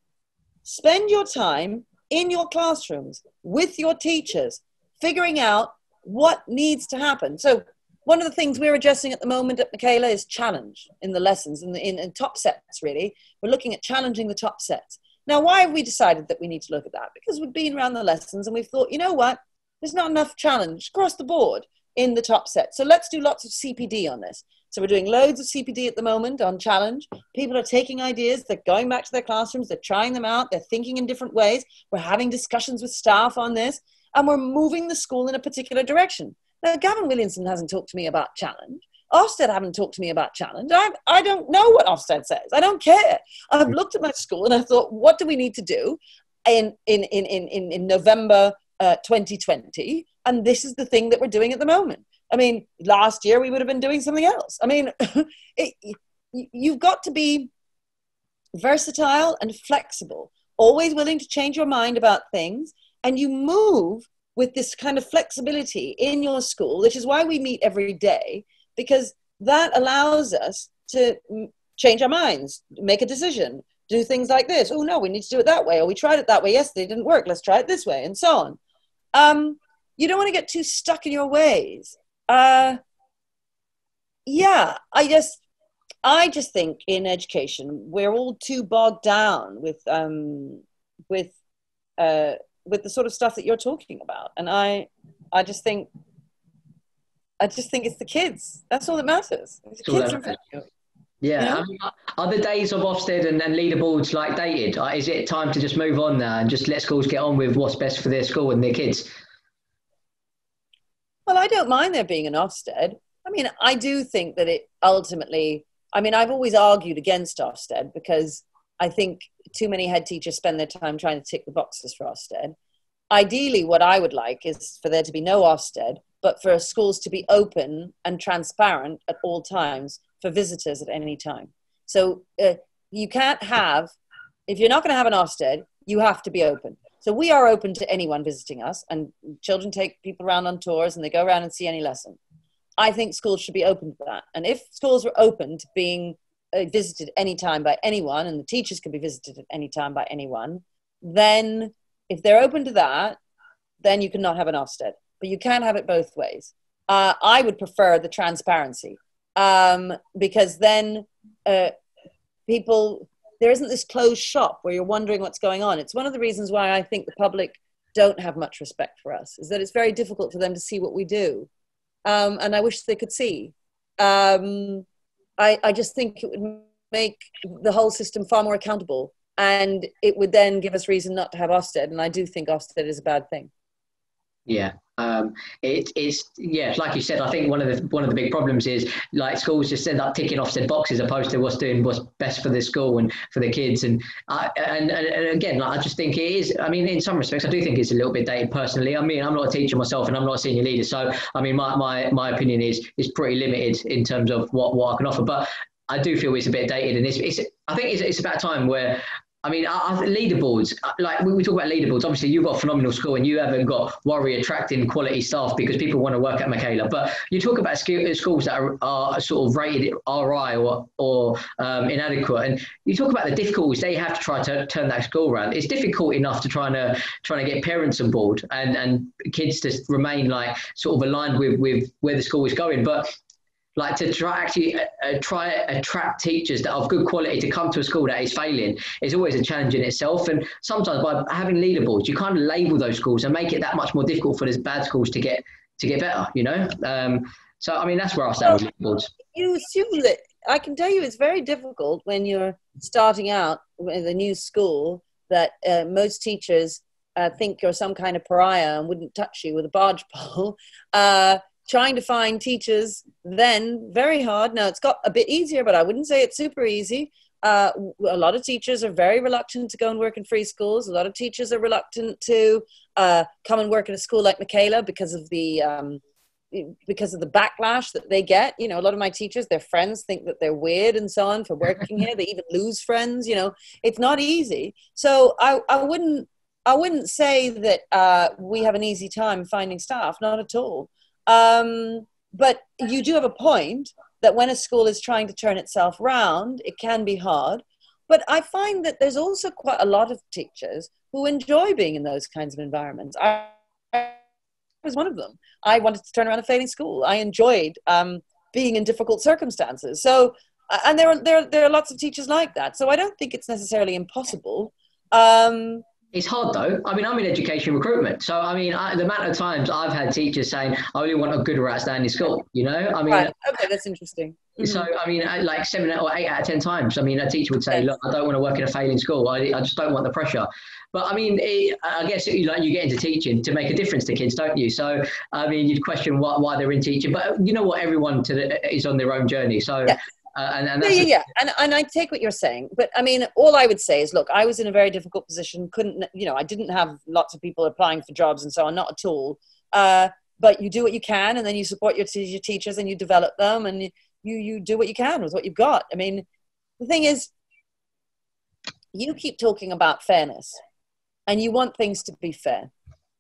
Spend your time in your classrooms with your teachers, figuring out what needs to happen. So one of the things we're addressing at the moment at Michaela is challenge in the lessons, in top sets, really. We're looking at challenging the top sets. Now, why have we decided that we need to look at that? Because we've been around the lessons and we've thought, you know what? There's not enough challenge across the board in the top set. So let's do lots of CPD on this. So we're doing loads of CPD at the moment on challenge. People are taking ideas, they're going back to their classrooms, they're trying them out, they're thinking in different ways. We're having discussions with staff on this, and we're moving the school in a particular direction. Now, Gavin Williamson hasn't talked to me about challenge. Ofsted haven't talked to me about challenge. I don't know what Ofsted says. I don't care. I've looked at my school and I thought, what do we need to do in November 2020? And this is the thing that we're doing at the moment. I mean, last year we would have been doing something else. I mean, you've got to be versatile and flexible, always willing to change your mind about things, and you move with this kind of flexibility in your school, which is why we meet every day, because that allows us to change our minds, make a decision, do things like this. Oh, no, we need to do it that way. Or we tried it that way yesterday, it didn't work. Let's try it this way, and so on. You don't want to get too stuck in your ways. I just think in education, we're all too bogged down with the sort of stuff that you're talking about. And I just think it's the kids. That's all that matters. It's the kids in front of you. Yeah. You know? I mean, are the days of Ofsted and leaderboards like dated? Is it time to just move on now and just let schools get on with what's best for their school and their kids? Well, I don't mind there being an Ofsted. I mean, I do think that it ultimately, I mean, I've always argued against Ofsted because I think too many head teachers spend their time trying to tick the boxes for Ofsted. Ideally, what I would like is for there to be no Ofsted, but for schools to be open and transparent at all times for visitors at any time. So you can't have, if you're not going to have an Ofsted, you have to be open. So we are open to anyone visiting us, and children take people around on tours and they go around and see any lesson. I think schools should be open to that. And if schools were open to being visited anytime by anyone, and the teachers can be visited at any time by anyone, then if they're open to that, then you cannot have an Ofsted. But you can't have it both ways. I would prefer the transparency, because then there isn't this closed shop where you're wondering what's going on. It's one of the reasons why I think the public don't have much respect for us, is that it's very difficult for them to see what we do. And I wish they could see. I just think it would make the whole system far more accountable, and it would then give us reason not to have Ofsted. And I do think Ofsted is a bad thing. Yeah. It's like you said, I think one of the big problems is like schools just end up ticking Ofsted boxes opposed to what's best for the school and for the kids. And again, like, I just think it is, I mean, in some respects, I do think it's a little bit dated personally. I mean, I'm not a teacher myself and I'm not a senior leader. So, I mean, my opinion is pretty limited in terms of what I can offer, but I do feel it's a bit dated. And I think it's about time where, I mean, leaderboards, like we talk about leaderboards, obviously you've got a phenomenal school and you haven't got worry attracting quality staff because people want to work at Michaela. But you talk about schools that are sort of rated RI or inadequate. And you talk about the difficulties they have to try to turn that school around. It's difficult enough to trying to get parents on board and kids to remain like sort of aligned with where the school is going. But like to try attract teachers that are of good quality to come to a school that is failing is always a challenge in itself. And sometimes by having leaderboards, you kind of label those schools and make it that much more difficult for those bad schools to get better, you know? So, I mean, that's where I stand with leaderboards. You assume that, I can tell you it's very difficult when you're starting out with a new school that most teachers think you're some kind of pariah and wouldn't touch you with a barge pole. Trying to find teachers then, very hard. Now it's got a bit easier, but I wouldn't say it's super easy. A lot of teachers are very reluctant to go and work in free schools. A lot of teachers are reluctant to come and work at a school like Michaela because of the backlash that they get. You know, a lot of my teachers, their friends think that they're weird and so on for working here. They even lose friends. You know, it's not easy. So I wouldn't say that we have an easy time finding staff. Not at all. But you do have a point that when a school is trying to turn itself round, it can be hard. But I find that there's also quite a lot of teachers who enjoy being in those kinds of environments. I was one of them. I wanted to turn around a failing school. I enjoyed being in difficult circumstances. So, and there are lots of teachers like that. So I don't think it's necessarily impossible. It's hard though. I mean, I'm in education recruitment. So, I mean, the amount of times I've had teachers saying, I only want a good or outstanding school, you know? I mean, right. Okay, that's interesting. So, I mean, like 7 or 8 out of 10 times, I mean, a teacher would say, look, I don't want to work in a failing school. I just don't want the pressure. But I mean, I guess you get into teaching to make a difference to kids, don't you? So, I mean, you'd question why they're in teaching. But you know what? Everyone is on their own journey. So, yeah. And I take what you're saying, but I mean, all I would say is, look, I was in a very difficult position. I didn't have lots of people applying for jobs and so on, not at all. But you do what you can, and then you support your teachers and you develop them, and you do what you can with what you've got. I mean, the thing is, you keep talking about fairness, and you want things to be fair,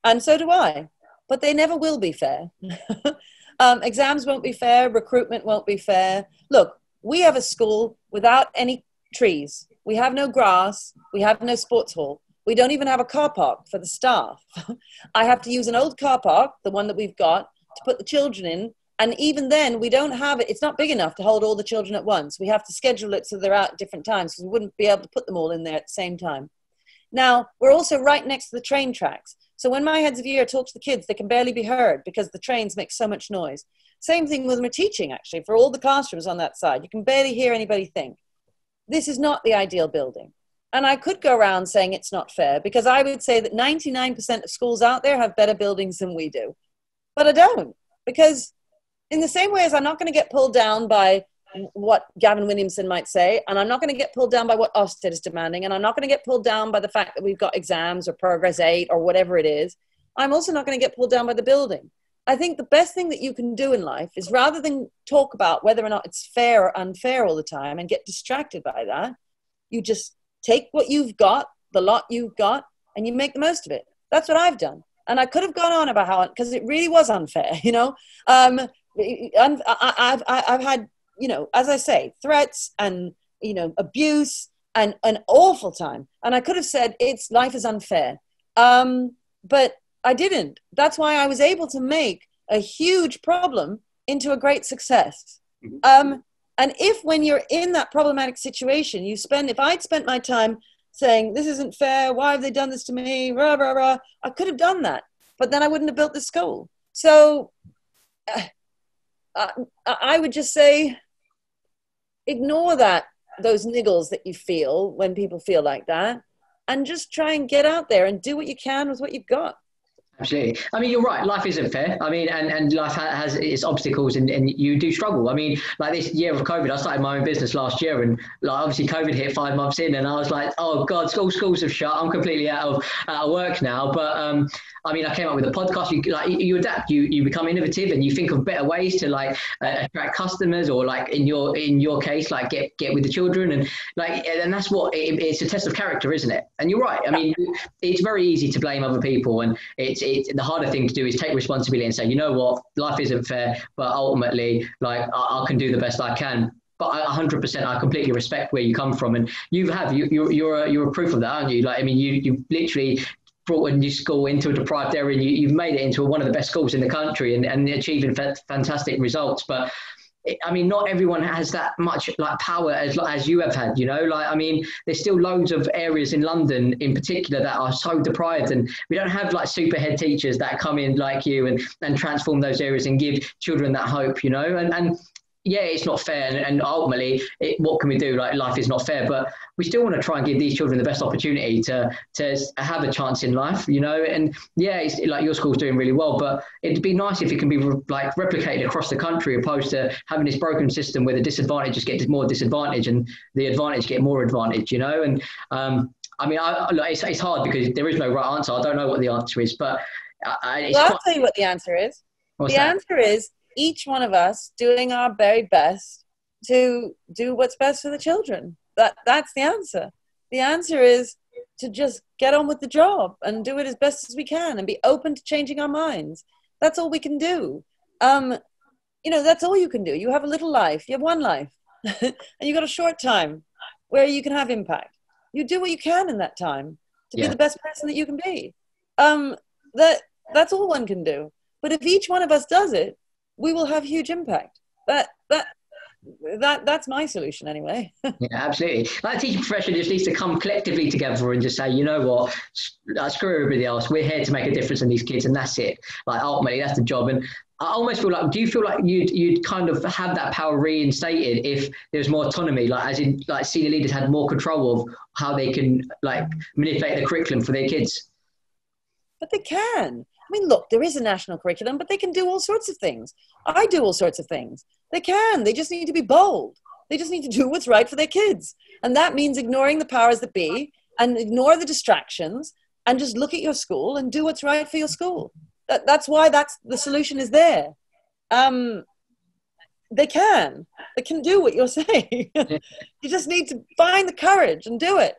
and so do I, but they never will be fair. Exams won't be fair. Recruitment won't be fair. Look. We have a school without any trees. We have no grass. We have no sports hall. We don't even have a car park for the staff. I have to use an old car park, the one that we've got, to put the children in. And even then, we don't have it. It's not big enough to hold all the children at once. We have to schedule it so they're out at different times because we wouldn't be able to put them all in there at the same time. Now, we're also right next to the train tracks. So when my heads of year talk to the kids, they can barely be heard because the trains make so much noise. Same thing with my teaching, actually, for all the classrooms on that side. You can barely hear anybody think. This is not the ideal building. And I could go around saying it's not fair because I would say that 99% of schools out there have better buildings than we do. But I don't, because in the same way as I'm not going to get pulled down by what Gavin Williamson might say, and I'm not going to get pulled down by what Ofsted is demanding, and I'm not going to get pulled down by the fact that we've got exams or Progress 8 or whatever it is, I'm also not going to get pulled down by the building. I think the best thing that you can do in life is, rather than talk about whether or not it's fair or unfair all the time and get distracted by that, you just take what you've got, the lot you've got, and you make the most of it. That's what I've done. And I could have gone on about how, because it really was unfair, you know. I've had, you know, as I say, threats and, you know, abuse and an awful time. And I could have said, life is unfair. But I didn't. That's why I was able to make a huge problem into a great success. And if when you're in that problematic situation, if I'd spent my time saying, this isn't fair, why have they done this to me, rah, rah, rah, I could have done that, but then I wouldn't have built the school. So I would just say, ignore those niggles that you feel when people feel like that, and just try and get out there and do what you can with what you've got. Absolutely. I mean, you're right. Life isn't fair. I mean, and life has its obstacles, and you do struggle. I mean, like this year of COVID, I started my own business last year, and like obviously COVID hit 5 months in, and I was like, oh God, schools have shut. I'm completely out of work now. But I mean, I came up with a podcast. You adapt. You become innovative, and you think of better ways to like attract customers, or like in your case, like get with the children, and that's what it's a test of character, isn't it? And you're right. I mean, it's very easy to blame other people, and the harder thing to do is take responsibility and say, you know what, life isn't fair, but ultimately, like I can do the best I can. But 100%, I completely respect where you come from, and you're a proof of that, aren't you? Like, I mean, you literally brought a new school into a deprived area, and you've made it into one of the best schools in the country, and achieving fantastic results. But I mean, not everyone has that much like power as you have had, you know, like, I mean, there's still loads of areas in London in particular that are so deprived, and we don't have like super head teachers that come in like you and transform those areas and give children that hope, you know, and yeah, it's not fair. And ultimately, what can we do? Like, life is not fair, but we still want to try and give these children the best opportunity to have a chance in life, you know? And yeah, it's like your school's doing really well, but it'd be nice if it can be like replicated across the country, opposed to having this broken system where the disadvantages get more disadvantage and the advantage get more advantage, you know? And I mean, it's hard because there is no right answer. I don't know what the answer is, but I'll tell you what the answer is. The answer is each one of us doing our very best to do what's best for the children. That's the answer. The answer is to just get on with the job and do it as best as we can and be open to changing our minds. That's all we can do. You know, that's all you can do. You have a little life. You have one life. And you've got a short time where you can have impact. You do what you can in that time to be the best person that you can be. That's all one can do. But if each one of us does it, we will have huge impact. That's my solution anyway. Yeah, absolutely. Like, teaching profession just needs to come collectively together and just say, you know what, screw everybody else. We're here to make a difference in these kids, and that's it. Like, ultimately, that's the job. And I almost feel like, do you feel like you'd kind of have that power reinstated if there was more autonomy, like as in like senior leaders had more control of how they can like manipulate the curriculum for their kids? But they can. I mean, look, there is a national curriculum, but they can do all sorts of things. I do all sorts of things. They can. They just need to be bold. They just need to do what's right for their kids. And that means ignoring the powers that be and ignore the distractions and just look at your school and do what's right for your school. That's why the solution is there. They can do what you're saying. You just need to find the courage and do it.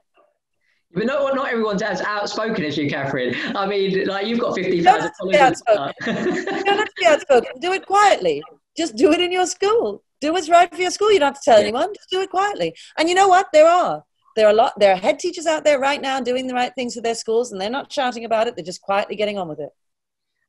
But not everyone's as outspoken as you, Katharine. I mean, like, you've got 50,000 followers. You don't have to be outspoken. Do it quietly. Just do it in your school. Do what's right for your school. You don't have to tell anyone. Just do it quietly. And you know what? There are head teachers out there right now doing the right things for their schools, and they're not shouting about it. They're just quietly getting on with it.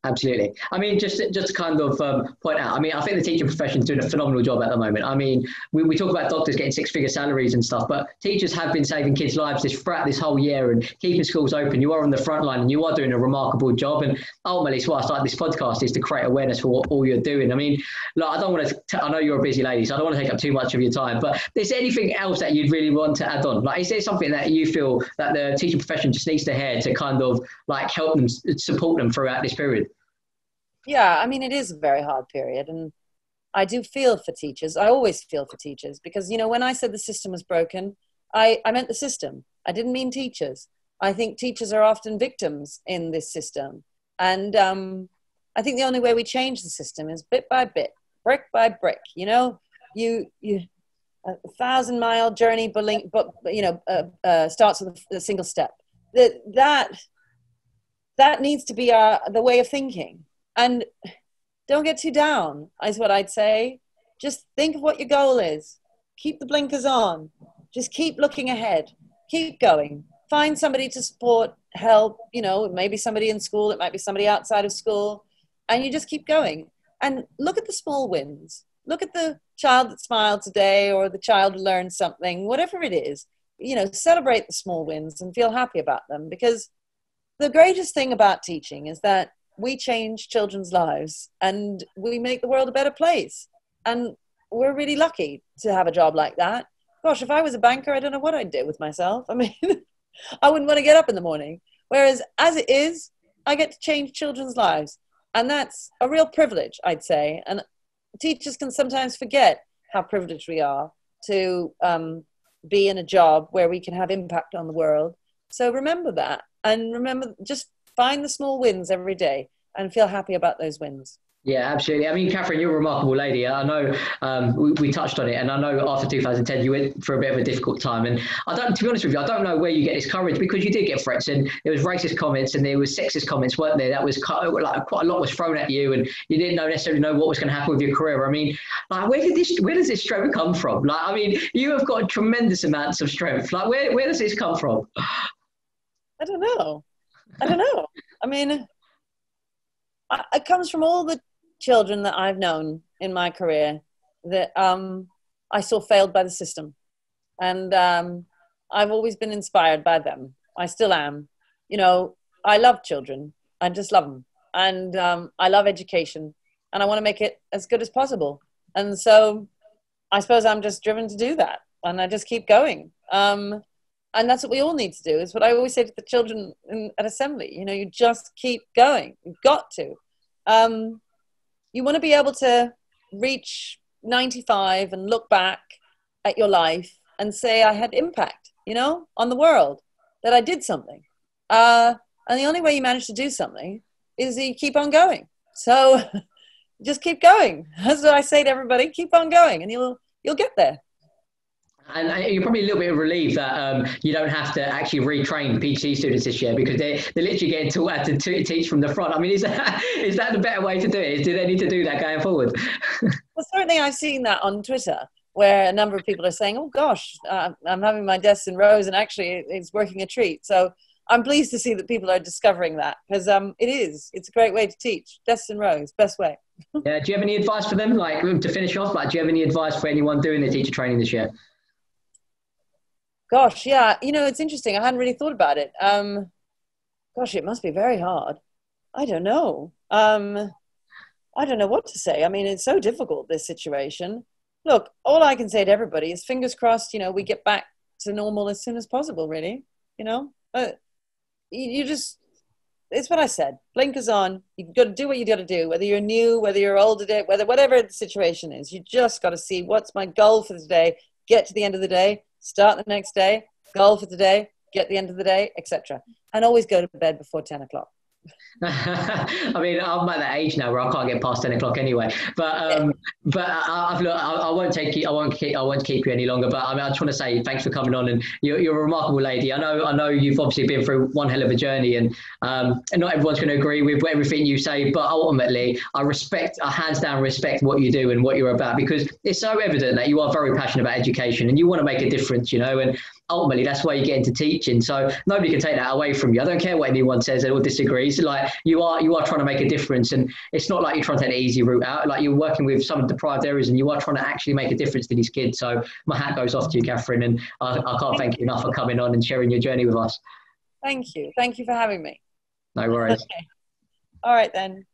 Absolutely. I mean, just to kind of point out, I mean, I think the teaching profession is doing a phenomenal job at the moment. I mean, we talk about doctors getting six-figure salaries and stuff, but teachers have been saving kids' lives throughout this whole year and keeping schools open. You are on the front line and you are doing a remarkable job. And ultimately, it's why I started this podcast, is to create awareness for what all you're doing. I mean, like, I don't want to, I know you're a busy lady, so I don't want to take up too much of your time, but is there anything else that you'd really want to add on? Like, is there something that you feel that the teaching profession just needs to hear to kind of like help them, support them throughout this period? Yeah, I mean, it is a very hard period, and I do feel for teachers. I always feel for teachers because, you know, when I said the system was broken, I meant the system. I didn't mean teachers. I think teachers are often victims in this system. And I think the only way we change the system is bit by bit, brick by brick. You know, a 1,000-mile journey, starts with a single step. That that needs to be the way of thinking. And don't get too down, is what I'd say. Just think of what your goal is. Keep the blinkers on. Just keep looking ahead. Keep going. Find somebody to support, help. You know, it may be somebody in school. It might be somebody outside of school. And you just keep going. And look at the small wins. Look at the child that smiled today, or the child who learned something, whatever it is. You know, celebrate the small wins and feel happy about them. Because the greatest thing about teaching is that we change children's lives and we make the world a better place. And we're really lucky to have a job like that. Gosh, if I was a banker, I don't know what I'd do with myself. I mean, I wouldn't want to get up in the morning. Whereas as it is, I get to change children's lives. And that's a real privilege, I'd say. And teachers can sometimes forget how privileged we are to be in a job where we can have impact on the world. So remember that. And remember, just find the small wins every day and feel happy about those wins. Yeah, absolutely. I mean, Katharine, you're a remarkable lady. I know we touched on it, and I know after 2010 you went through a bit of a difficult time. And to be honest with you, I don't know where you get this courage, because you did get threats, and there was racist comments and there was sexist comments, weren't there? That was quite a lot was thrown at you, and you didn't necessarily know what was going to happen with your career. I mean, like, where does this strength come from? Like, I mean, you have got tremendous amounts of strength. Like, where does this come from? I don't know. I mean, it comes from all the children that I've known in my career that I saw failed by the system. And I've always been inspired by them. I still am. You know, I love children. I just love them. And I love education. And I want to make it as good as possible. And so I suppose I'm just driven to do that. And I just keep going. And that's what we all need to do. It's what I always say to the children at assembly. You know, you just keep going. You've got to. You want to be able to reach 95 and look back at your life and say, I had impact, you know, on the world, that I did something. And the only way you manage to do something is you keep on going. So just keep going. That's what I say to everybody. Keep on going and you'll get there. And you're probably a little bit relieved that you don't have to actually retrain PhD students this year, because they're literally getting taught how to teach from the front. I mean, is that the better way to do it? Do they need to do that going forward? Well, certainly I've seen that on Twitter, where a number of people are saying, oh gosh, I'm having my desks in rows and actually it's working a treat. So I'm pleased to see that people are discovering that, because it's a great way to teach. Desks in rows, best way. Yeah. Do you have any advice for them? Like, to finish off, do you have any advice for anyone doing the teacher training this year? Gosh, yeah. You know, it's interesting. I hadn't really thought about it. Gosh, it must be very hard. I don't know. I don't know what to say. I mean, it's so difficult, this situation. Look, all I can say to everybody is fingers crossed, you know, we get back to normal as soon as possible, really. You know, you just, it's what I said. Blinkers on. You've got to do what you got to do, whether you're new, whether you're old at it, whatever the situation is. You just got to see what's my goal for the day, get to the end of the day, start the next day, goal for the day, get the end of the day, etc. And always go to bed before 10 o'clock. I mean, I'm at that age now where I can't get past 10 o'clock anyway. But I won't take you. I won't keep you any longer. But I mean, I just want to say thanks for coming on, and you're a remarkable lady. I know you've obviously been through one hell of a journey, and not everyone's going to agree with everything you say. But ultimately, I hands down respect what you do and what you're about, because it's so evident that you are very passionate about education and you want to make a difference. You know, and ultimately that's why you get into teaching. So nobody can take that away from you. I don't care what anyone says or disagrees. Like, you are trying to make a difference, and it's not like you're trying to take the easy route out. Like, you're working with some deprived areas and you are trying to actually make a difference to these kids. So my hat goes off to you, Katharine, and I can't thank you enough for coming on and sharing your journey with us. Thank you for having me. No worries. Okay. All right then.